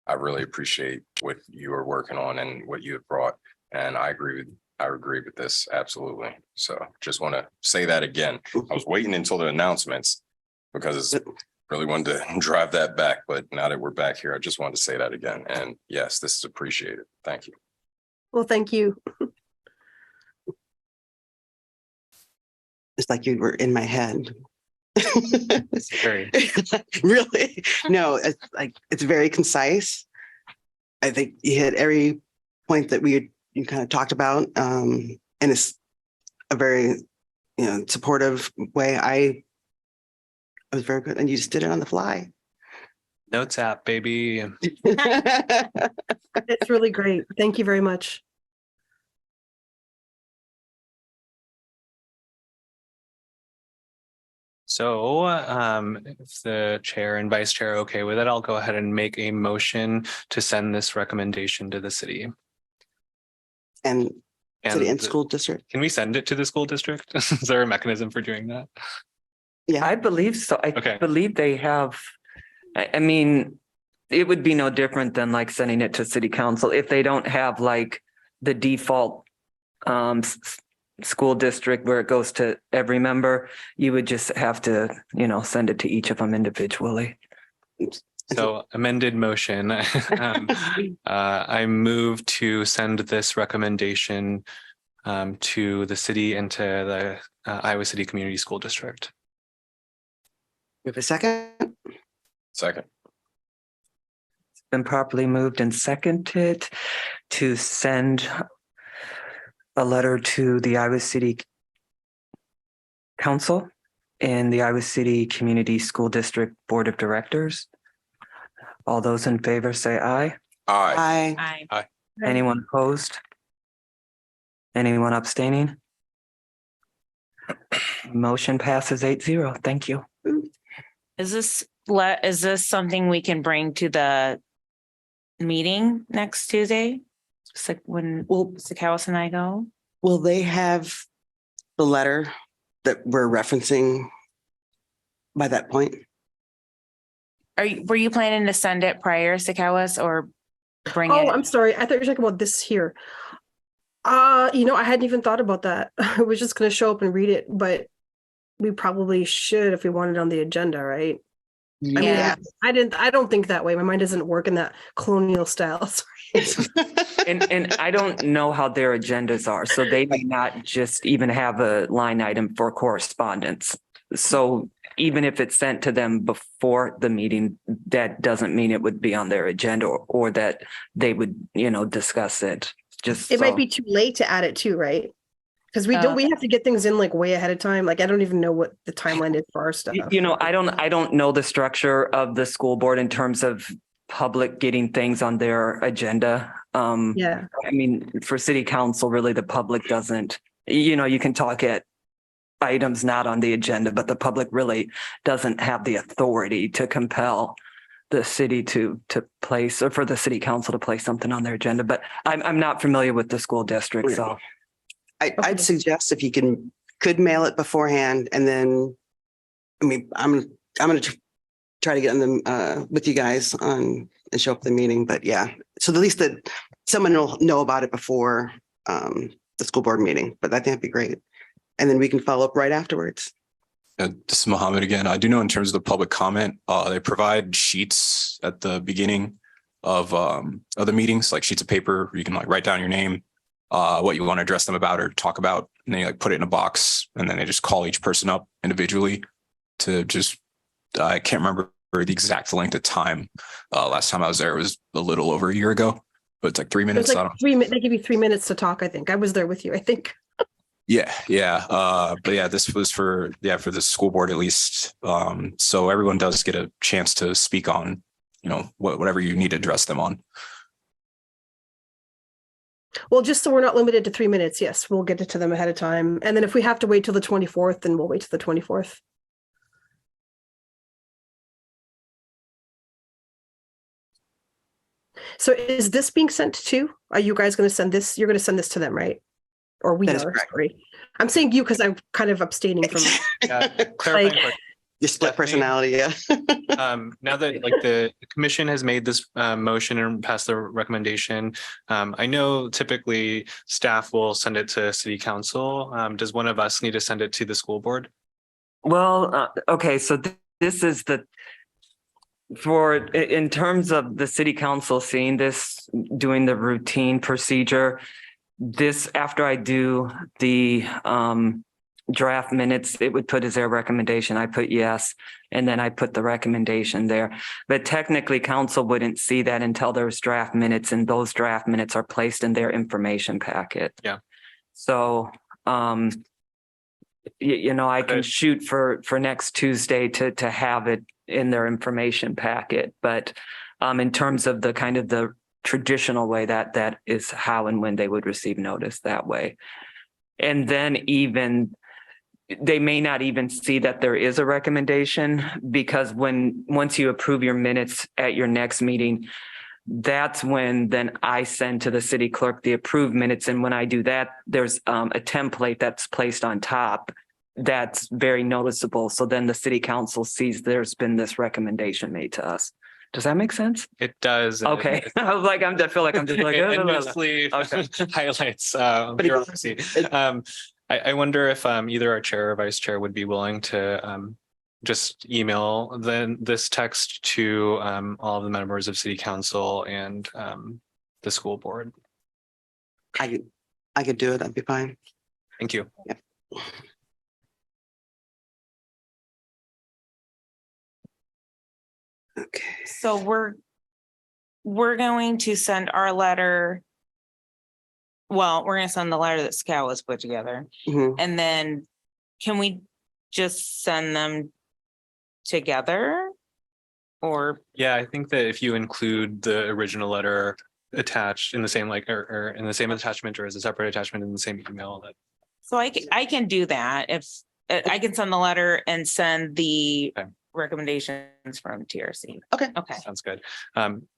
I really appreciate what you are working on and what you have brought. And I agree with this absolutely. So just want to say that again. I was waiting until the announcements because really wanted to drive that back, but now that we're back here, I just wanted to say that again. And yes, this is appreciated. Thank you. Well, thank you. It's like you were in my head. Very. Really? No, it's like, it's very concise. I think you hit every point that you kind of talked about. And it's a very, supportive way. I was very good. And you just did it on the fly. Notes app, baby. It's really great. Thank you very much. So if the chair and vice chair are okay with it, I'll go ahead and make a motion to send this recommendation to the city. And city and the- school district. Can we send it to the school district? Is there a mechanism for doing that? Yeah. I believe so. I Okay. believe they have, I mean, it would be no different than like sending it to city council. If they don't have like the default school district where it goes to every member, you would just have to, send it to each of them individually. So amended motion. I move to send this recommendation to the city and to the Iowa City Community School District. We have a second? Second. Been properly moved and seconded to send a letter to the Iowa City Council and the Iowa City Community School District Board of Directors. All those in favor say aye. Aye. Aye. Anyone opposed? Anyone abstaining? Motion passes 8-0. Thank you. Is this something we can bring to the meeting next Tuesday? So when Sakawas and I go? Will they have the letter that we're referencing by that point? Were you planning to send it prior, Sakawas, or bring Oh, it? I'm sorry. I thought you were talking about this here. I hadn't even thought about that. I was just going to show up and read it, but we probably should if we want it on the agenda, right? Yeah. I don't think that way. My mind doesn't work in that colonial style. Sorry. And I don't know how their agendas are, so they may not just even have a line item for correspondence. So even if it's sent to them before the meeting, that doesn't mean it would be on their agenda or that they would, discuss it. Just It might be too late to add it too, right? Because we have to get things in like way ahead of time. Like I don't even know what the timeline is for our stuff. I don't know the structure of the school board in terms of public getting things on their agenda. Yeah. I mean, for city council, really, the public doesn't, you can talk at items not on the agenda, but the public really doesn't have the authority to compel the city to place, or for the city council to place something on their agenda. But I'm not familiar with the school district, so. I'd suggest if you could mail it beforehand, and then, I'm going to try to get on them with you guys and show up at the meeting. But yeah, so at least that someone will know about it before the school board meeting. But I think that'd be great, and then we can follow up right afterwards. This is Mohammed again. I do know in terms of the public comment, they provide sheets at the beginning of other meetings, like sheets of paper where you can like write down your name, what you want to address them about or talk about, and then you like put it in a box, and then they just call each person up individually to just, I can't remember the exact length of time. Last time I was there, it was a little over a year ago, but it's like 3 minutes. It's like they give you 3 minutes to talk, I think. I was there with you, I think. Yeah. But yeah, this was for the school board at least. So everyone does get a chance to speak on, whatever you need to address them on. Well, just so we're not limited to 3 minutes, yes, we'll get it to them ahead of time. And then if we have to wait till the 24th, then we'll wait till the 24th. So is this being sent to? Are you guys going to send this? You're going to send this to them, right? Or we That is are, correct. sorry. I'm saying you because I'm kind of abstaining from Clarifying Like- question. Your split Stephanie? personality, yeah. Now that the commission has made this motion and passed the recommendation, I know typically staff will send it to city council. Does one of us need to send it to the school board? Well, okay, so this is in terms of the city council seeing this, doing the routine procedure, this, after I do the draft minutes, it would put as their recommendation. I put yes, and then I put the recommendation there. But technically, council wouldn't see that until there's draft minutes, and those draft minutes are placed in their information packet. Yeah. So, I can shoot for next Tuesday to have it in their information packet. But in terms of the kind of the traditional way, that is how and when they would receive notice that way. And then even they may not even see that there is a recommendation, because once you approve your minutes at your next meeting, that's when then I send to the city clerk the approved minutes. And when I do that, there's a template that's placed on top that's very noticeable. So then the city council sees there's been this recommendation made to us. Does that make sense? It does. and Okay. it- I was like, I feel like I'm just like, It mostly Okay. highlights it- bureaucracy. I wonder if either our chair or vice chair would be willing to just email this text to all of the members of city council and the school board. I could do it. That'd be fine. Thank you. Okay. So we're going to send our letter. Well, we're gonna send the letter that Scout was put together, Mhm. and then can we just send them together? Or, Yeah, I think that if you include the original letter attached in the same or in the same attachment or as a separate attachment in the same email, that so I can do that if I can send the letter and send the Okay. recommendations from TRC. Okay. Okay. sounds good.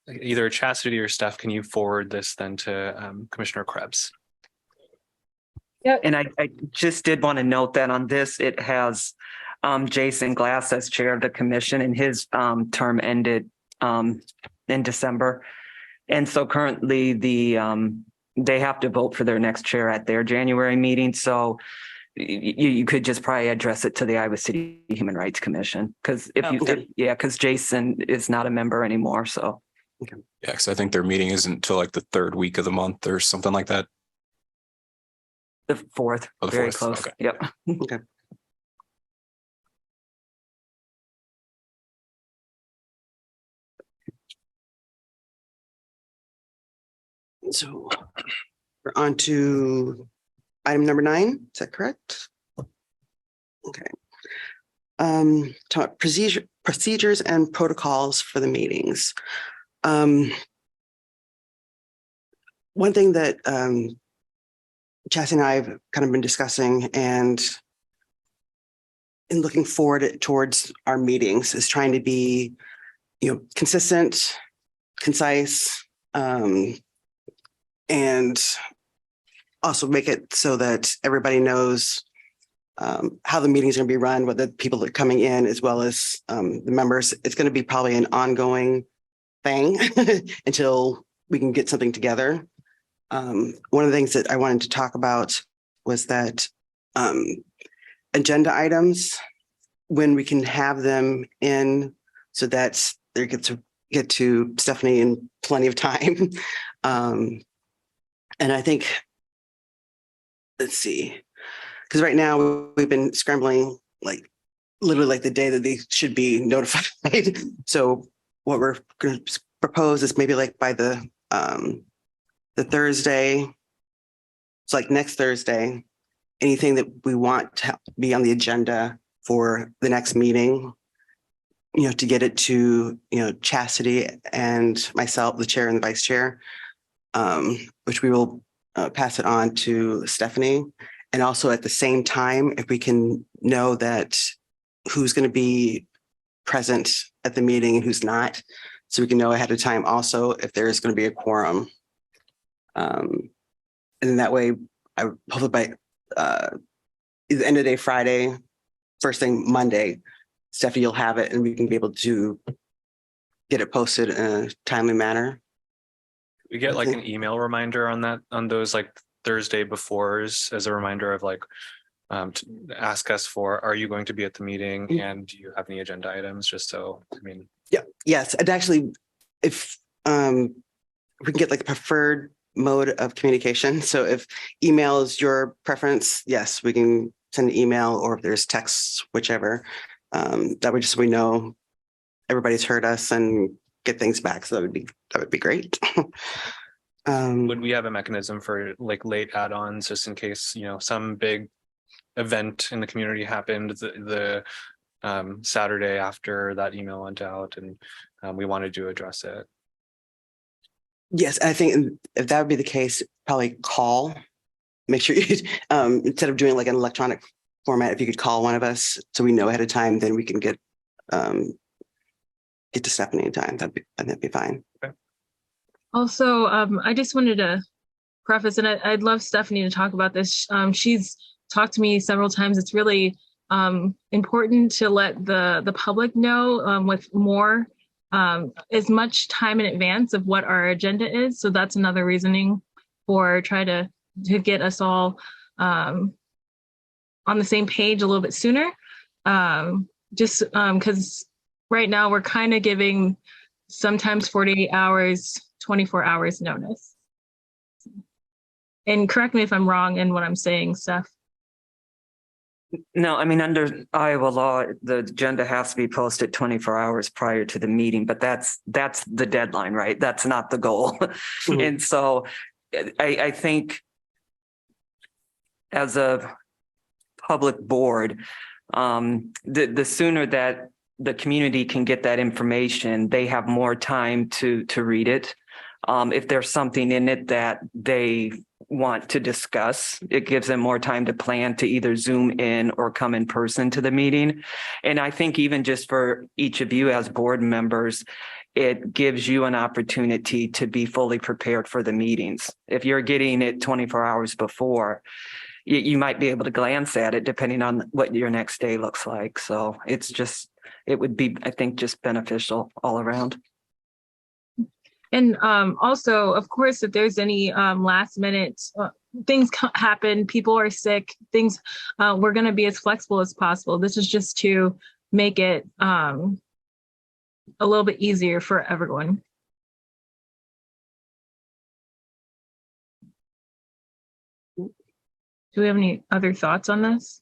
Either Chastity or Steph, can you forward this then to Commissioner Krebs? And I just did want to note that on this, it has Jason Glass as chair of the commission, and his term ended in December. And so currently they have to vote for their next chair at their January meeting. So you could just probably address it to the Iowa City Human Rights Commission, because because Jason is not a member anymore. So. Yeah, because I think their meeting isn't until like the third week of the month or something like that. The fourth, Oh, the very fourth, close. okay. Yep. So we're on to item number 9. Is that correct? Okay. Procedures and protocols for the meetings. One thing that Chastity and I have kind of been discussing and in looking forward towards our meetings is trying to be, consistent, concise, and also make it so that everybody knows how the meetings are going to be run, what the people that are coming in, as well as the members. It's going to be probably an ongoing thing until we can get something together. One of the things that I wanted to talk about was that agenda items, when we can have them in so that they get to Stephanie in plenty of time. And I think, let's see, because right now we've been scrambling literally like the day that they should be notified. So what we're going to propose is maybe like by the Thursday, it's like next Thursday, anything that we want to be on the agenda for the next meeting, to get it to, Chastity and myself, the chair and the vice chair, which we will pass it on to Stephanie. And also at the same time, if we can know that who's going to be present at the meeting and who's not, so we can know ahead of time also if there is going to be a quorum. And then that way, I would hopefully by the end of the day, Friday, first thing Monday, Stephanie, you'll have it and we can be able to get it posted in a timely manner. We get like an email reminder on those like Thursday befores as a reminder of to ask us for, are you going to be at the meeting and do you have any agenda items? Just so, Yeah, yes. And actually, if we can get like a preferred mode of communication. So if email is your preference, yes, we can send an email, or if there's texts, whichever, that way just so we know everybody's heard us and get things back. So that would be great. Would we have a mechanism for like late add-ons just in case, some big event in the community happened the Saturday after that email went out and we wanted to address it? Yes, I think if that would be the case, probably call. Make sure you, instead of doing like an electronic format, if you could call one of us so we know ahead of time, then we can get to Stephanie in time. That'd be fine. Okay. Also, I just wanted to preface, and I'd love Stephanie to talk about this. She's talked to me several times. It's really important to let the public know with more, as much time in advance of what our agenda is. So that's another reasoning for try to get us all on the same page a little bit sooner. Just because right now we're kind of giving sometimes 48 hours, 24 hours notice. And correct me if I'm wrong in what I'm saying, Steph. No, I mean, under Iowa law, the agenda has to be posted 24 hours prior to the meeting, but that's the deadline, right? That's not the goal. And so I think as a public board, the sooner that the community can get that information, they have more time to read it. If there's something in it that they want to discuss, it gives them more time to plan to either Zoom in or come in person to the meeting. And I think even just for each of you as board members, it gives you an opportunity to be fully prepared for the meetings. If you're getting it 24 hours before, you might be able to glance at it depending on what your next day looks like. So it would be, I think, just beneficial all around. And also, of course, if there's any last minute things happen, people are sick, things, we're going to be as flexible as possible. This is just to make it a little bit easier for everyone. Do we have any other thoughts on this?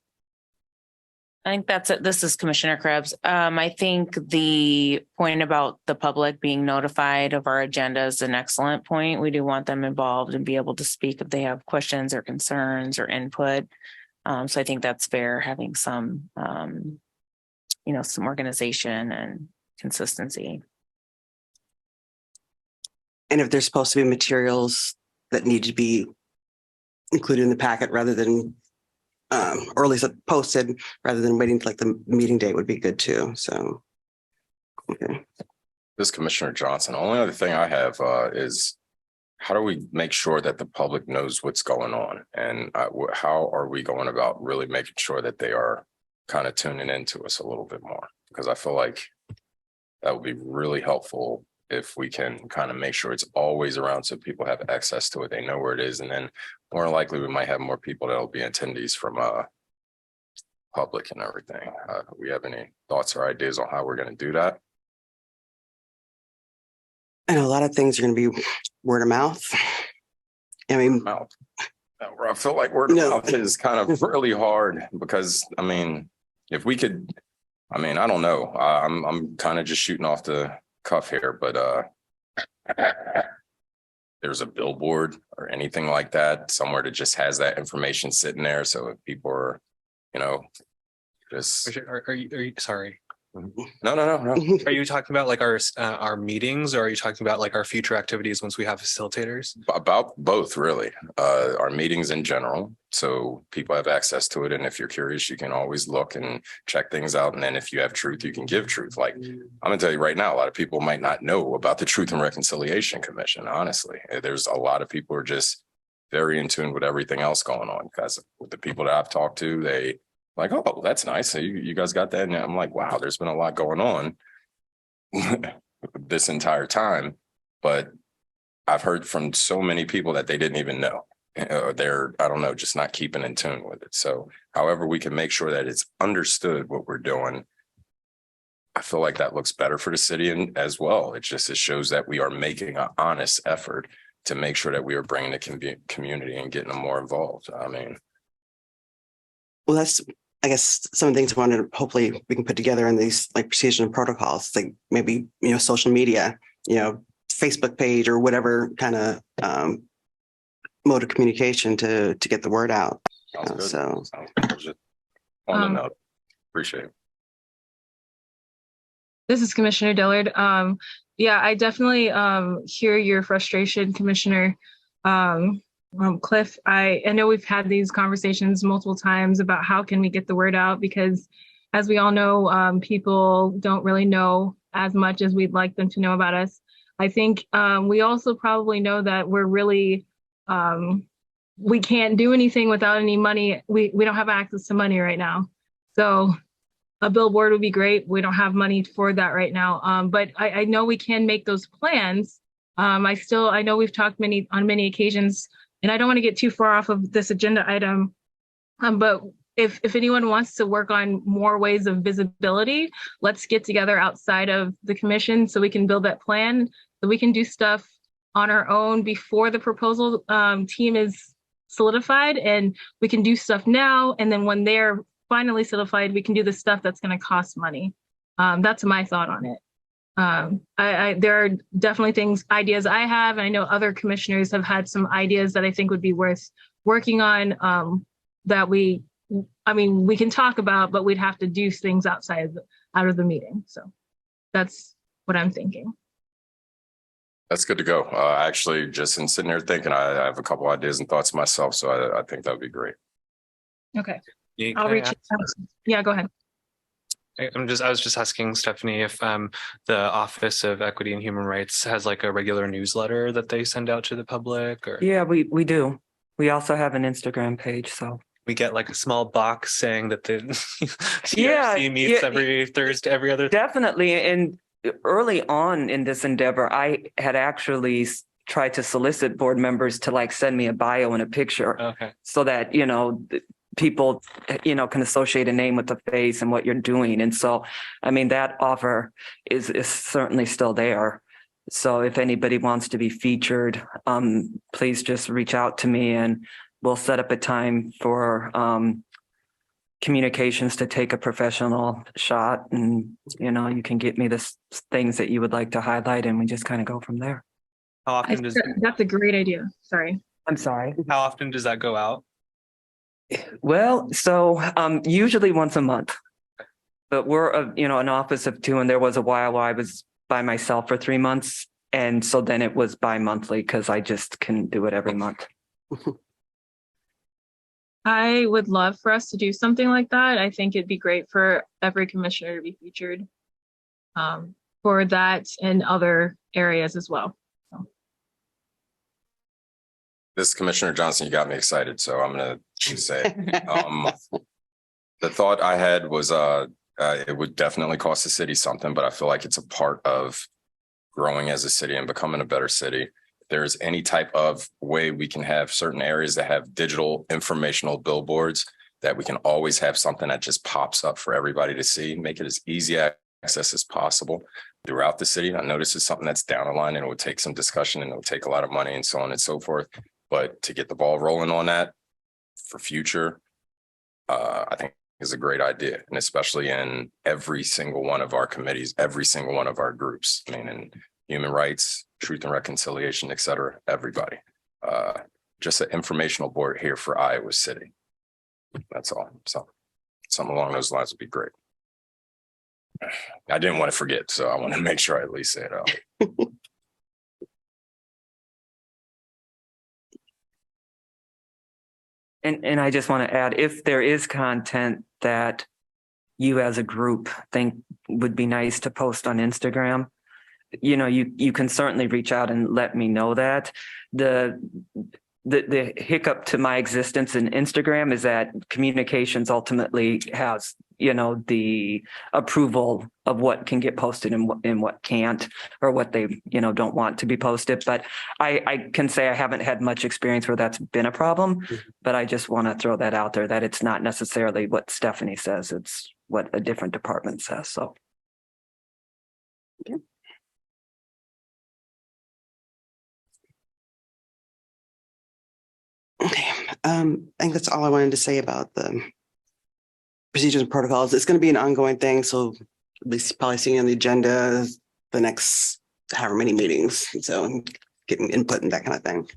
I think that's it. This is Commissioner Krebs. I think the point about the public being notified of our agenda is an excellent point. We do want them involved and be able to speak if they have questions or concerns or input. So I think that's fair, having some, some organization and consistency. And if there's supposed to be materials that need to be included in the packet rather than or at least posted rather than waiting till like the meeting date would be good too. So, okay. This Commissioner Johnson, the only other thing I have is how do we make sure that the public knows what's going on? And how are we going about really making sure that they are kind of tuning into us a little bit more? Because I feel like that would be really helpful if we can kind of make sure it's always around so people have access to it, they know where it is. And then more likely we might have more people that'll be attendees from public and everything. We have any thoughts or ideas on how we're going to do that? And a lot of things are going to be word of mouth. I mean, I feel like word of mouth is kind of really hard because, I mean, if we could, I mean, I don't know. I'm kind of just shooting off the cuff here, but there's a billboard or anything like that somewhere that just has that information sitting there. So if people are, just Are you sorry? No. Are you talking about like our meetings, or are you talking about like our future activities once we have facilitators? About both, really. Our meetings in general, so people have access to it. And if you're curious, you can always look and check things out. And then if you have truth, you can give truth. Like I'm gonna tell you right now, a lot of people might not know about the Truth and Reconciliation Commission. Honestly, there's a lot of people who are just very in tune with everything else going on. Because with the people that I've talked to, they like, oh, that's nice. So you guys got that. And I'm like, wow, there's been a lot going on this entire time. But I've heard from so many people that they didn't even know. They're, I don't know, just not keeping in tune with it. So however we can make sure that it's understood what we're doing, I feel like that looks better for the city and as well. It shows that we are making an honest effort to make sure that we are bringing the community and getting them more involved. I mean, Well, that's, I guess, some of the things I wanted, hopefully we can put together in these like procedures and protocols, like maybe, social media, Facebook page or whatever kind of mode of communication to get the word out. Sounds good. So Sounds good. Just on the note, appreciate it. This is Commissioner Dillard. Yeah, I definitely hear your frustration, Commissioner. Cliff, I know we've had these conversations multiple times about how can we get the word out, because as we all know, people don't really know as much as we'd like them to know about us. I think we also probably know that we're really, we can't do anything without any money. We don't have access to money right now. So a billboard would be great. We don't have money for that right now. But I know we can make those plans. I know we've talked on many occasions, and I don't want to get too far off of this agenda item. But if anyone wants to work on more ways of visibility, let's get together outside of the commission so we can build that plan, so we can do stuff on our own before the proposal team is solidified, and we can do stuff now. And then when they're finally solidified, we can do the stuff that's going to cost money. That's my thought on it. There are definitely ideas I have, and I know other commissioners have had some ideas that I think would be worth working on, that we can talk about, but we'd have to do things out of the meeting. So that's what I'm thinking. That's good to go. Actually, just in sitting here thinking, I have a couple ideas and thoughts myself, so I think that would be great. Okay. Yeah, I'll reach out. Yeah, go ahead. I was just asking Stephanie if the Office of Equity and Human Rights has like a regular newsletter that they send out to the public, or Yeah, we do. We also have an Instagram page, so. we get like a small box saying that the Yeah, TRC meets yeah, every Thursday, every other. Definitely. And early on in this endeavor, I had actually tried to solicit board members to like send me a bio and a picture, Okay. so that, people, can associate a name with the face and what you're doing. And so, that offer is certainly still there. So if anybody wants to be featured, please just reach out to me and we'll set up a time for communications to take a professional shot, and you can get me the things that you would like to highlight, and we just kind of go from there. How often That's a great idea. Sorry. I'm sorry. How often does that go out? Well, so usually once a month, but we're an office of two, and there was a while where I was by myself for 3 months, and so then it was bi-monthly because I just couldn't do it every month. I would love for us to do something like that. I think it'd be great for every commissioner to be featured for that and other areas as well. So. This Commissioner Johnson, you got me excited, so I'm going to say the thought I had was it would definitely cost the city something, but I feel like it's a part of growing as a city and becoming a better city. If there's any type of way we can have certain areas that have digital informational billboards, that we can always have something that just pops up for everybody to see, make it as easy access as possible throughout the city. I know this is something that's down the line and it would take some discussion and it would take a lot of money and so on and so forth. But to get the ball rolling on that for future, I think is a great idea. And especially in every single one of our committees, every single one of our groups, in human rights, truth and reconciliation, et cetera, everybody. Just an informational board here for Iowa City. That's all. So something along those lines would be great. I didn't want to forget, so I want to make sure I at least say it out. And I just want to add, if there is content that you as a group think would be nice to post on Instagram, you can certainly reach out and let me know that. The hiccup to my existence in Instagram is that communications ultimately has, the approval of what can get posted and what can't, or what they, don't want to be posted. But I can say I haven't had much experience where that's been a problem, but I just want to throw that out there, that it's not necessarily what Stephanie says, it's what a different department says. So. Okay. Okay, I think that's all I wanted to say about the procedures and protocols. It's going to be an ongoing thing. So at least probably seeing on the agenda the next however many meetings. So getting input and that kind of thing.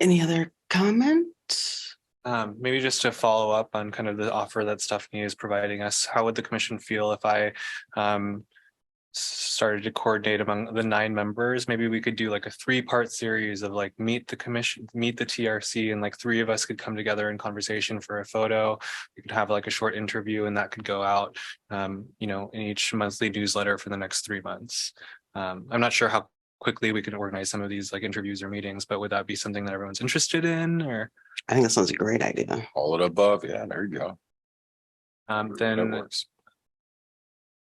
Any other comments? Maybe just to follow up on kind of the offer that Stephanie is providing us, how would the commission feel if I started to coordinate among the 9 members? Maybe we could do like a 3-part series of like meet the commission, meet the TRC, and like 3 of us could come together in conversation for a photo. We could have like a short interview and that could go out, you know, in each monthly newsletter for the next 3 months. I'm not sure how quickly we can organize some of these like interviews or meetings, but would that be something that everyone's interested in? Or I think that sounds a great idea. All of the above. Yeah, there you go. That then works.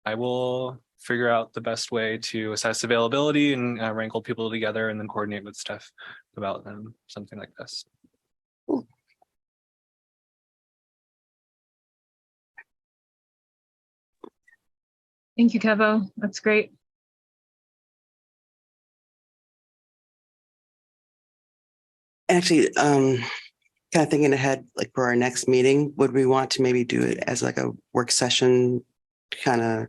I will figure out the best way to assess availability and wrangle people together and then coordinate with Steph about something like this. Cool. Thank you, Kevo. That's great. Actually, kind of thinking ahead, like for our next meeting, would we want to maybe do it as like a work session, kind of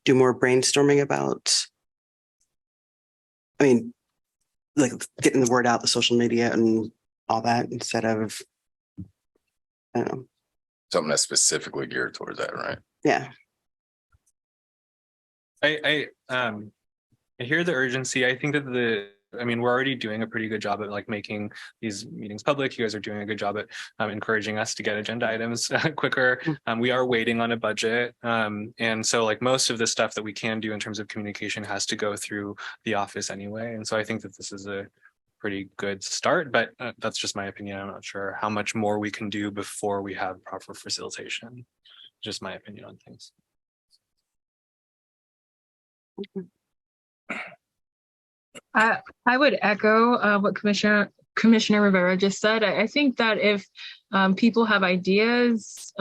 do more brainstorming about, I mean, like getting the word out, the social media and all that instead of, I don't know. Something that's specifically geared towards that, right? Yeah. I hear the urgency. I think that we're already doing a pretty good job at like making these meetings public. You guys are doing a good job at encouraging us to get agenda items quicker. We are waiting on a budget. And so like most of the stuff that we can do in terms of communication has to go through the office anyway. And so I think that this is a pretty good start, but that's just my opinion. I'm not sure how much more we can do before we have proper facilitation. Just my opinion on things. I would echo what Commissioner Rivera just said. I think that if people have ideas,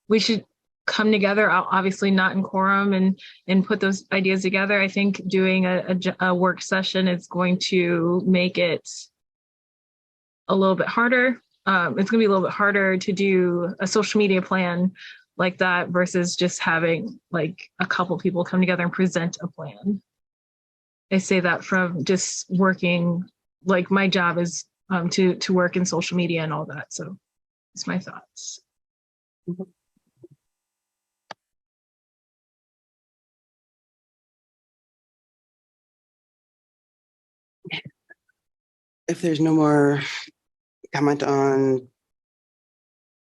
we should come together, obviously not in quorum, and put those ideas together. I think doing a work session is going to make it a little bit harder. It's going to be a little bit harder to do a social media plan like that versus just having like a couple people come together and present a plan. I say that from just working, like my job is to work in social media and all that. So it's my thoughts. If there's no more comment on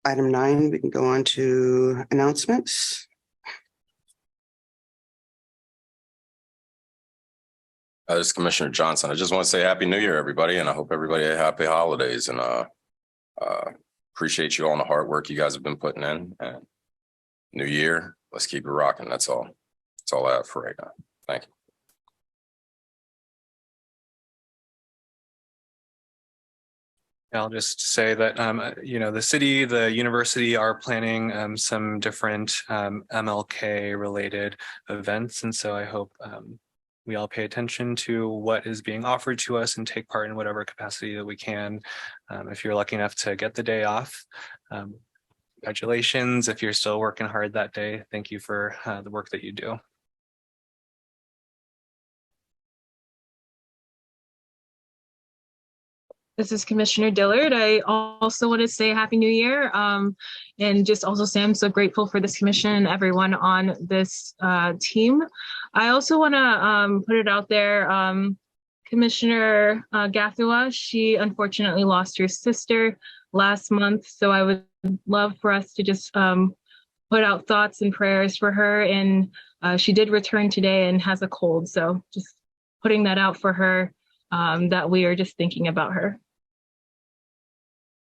item 9, we can go on to announcements. This is Commissioner Johnson. I just want to say Happy New Year, everybody, and I hope everybody had happy holidays, and appreciate you all and the hard work you guys have been putting in. And New Year, let's keep it rocking. That's all. That's all I have for right now. Thank you. I'll just say that, the city, the university are planning some different MLK related events. And so I hope we all pay attention to what is being offered to us and take part in whatever capacity that we can. If you're lucky enough to get the day off, congratulations. If you're still working hard that day, thank you for the work that you do. This is Commissioner Dillard. I also want to say Happy New Year, and just also say I'm so grateful for this commission and everyone on this team. I also want to put it out there, Commissioner Gathua, she unfortunately lost her sister last month, so I would love for us to just put out thoughts and prayers for her. And she did return today and has a cold, so just putting that out for her, that we are just thinking about her.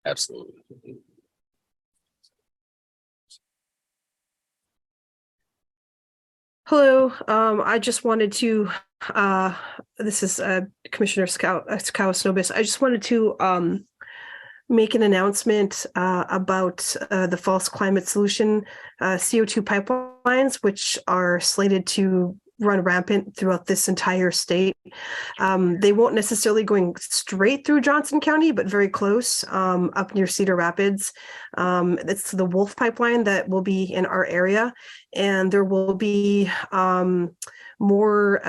Absolutely. Hello, I just wanted to, this is Commissioner Scow-Snobis. I just wanted to make an announcement about the False Climate Solution CO2 pipelines, which are slated to run rampant throughout this entire state. They won't necessarily going straight through Johnson County, but very close, up near Cedar Rapids. It's the Wolf Pipeline that will be in our area, and there will be more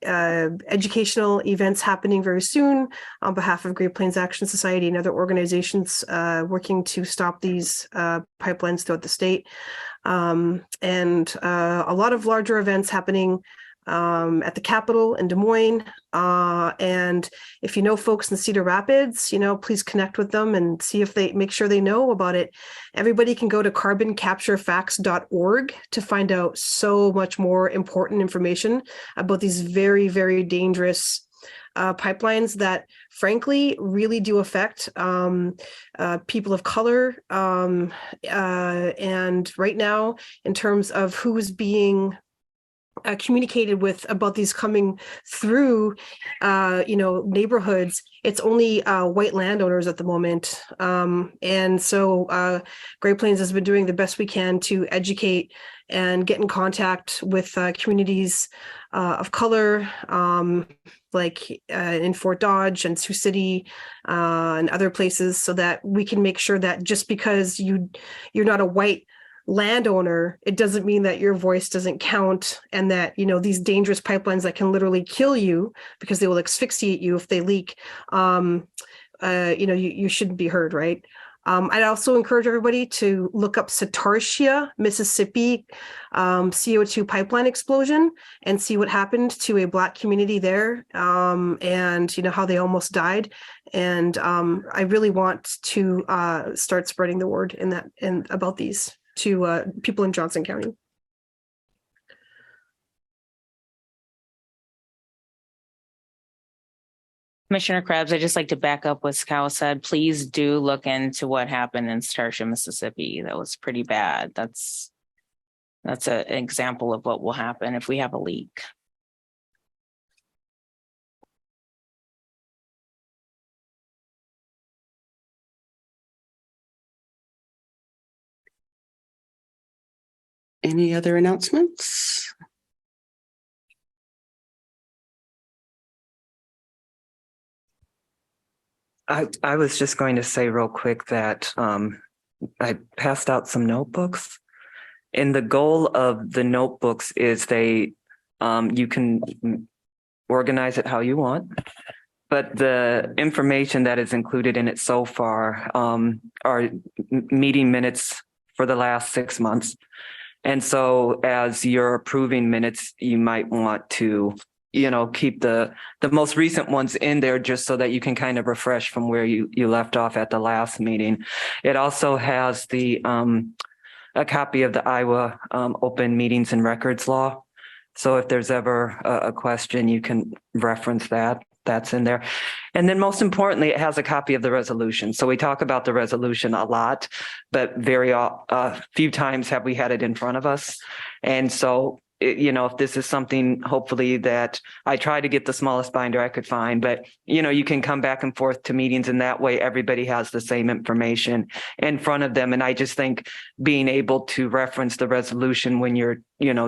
educational events happening very soon on behalf of Great Plains Action Society and other organizations working to stop these pipelines throughout the state. And a lot of larger events happening at the Capitol in Des Moines. And if you know folks in Cedar Rapids, please connect with them and see if they make sure they know about it. Everybody can go to carboncapturefacts.org to find out so much more important information about these very, very dangerous pipelines that frankly really do affect people of color. And right now, in terms of who's being communicated with about these coming through, neighborhoods, it's only white landowners at the moment. And so Great Plains has been doing the best we can to educate and get in contact with communities of color, like in Fort Dodge and Sioux City and other places, so that we can make sure that just because you're not a white landowner, it doesn't mean that your voice doesn't count, and that these dangerous pipelines that can literally kill you because they will asphyxiate you if they leak, you shouldn't be heard, right? I'd also encourage everybody to look up Satartia, Mississippi CO2 pipeline explosion and see what happened to a Black community there, and how they almost died. And I really want to start spreading the word and about these to people in Johnson County. Commissioner Krebs, I'd just like to back up what Kyle said. Please do look into what happened in Starship, Mississippi. That was pretty bad. That's an example of what will happen if we have a leak. Any other announcements? I was just going to say real quick that I passed out some notebooks, and the goal of the notebooks is you can organize it how you want, but the information that is included in it so far are meeting minutes for the last 6 months. And so as you're approving minutes, you might want to, keep the most recent ones in there just so that you can kind of refresh from where you left off at the last meeting. It also has a copy of the Iowa Open Meetings and Records Law. So if there's ever a question, you can reference that. That's in there. And then most importantly, it has a copy of the resolution. So we talk about the resolution a lot, but very few times have we had it in front of us. And so, if this is something, hopefully, that I try to get the smallest binder I could find, but, you can come back and forth to meetings, and that way everybody has the same information in front of them. And I just think being able to reference the resolution when you're,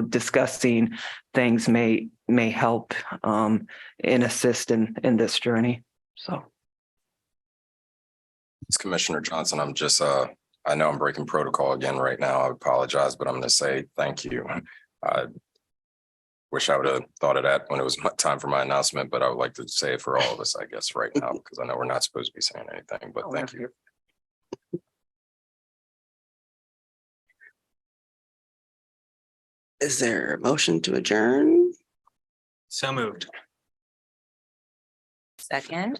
discussing things may help and assist in this journey. So. It's Commissioner Johnson. I'm just, I know I'm breaking protocol again right now. I apologize, but I'm going to say thank you. I wish I would have thought of that when it was time for my announcement, but I would like to say it for all of us, I guess, right now, because I know we're not supposed to be saying anything, but thank you. Is there a motion to adjourn? So moved. Second.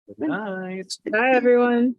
Good night. Bye, everyone.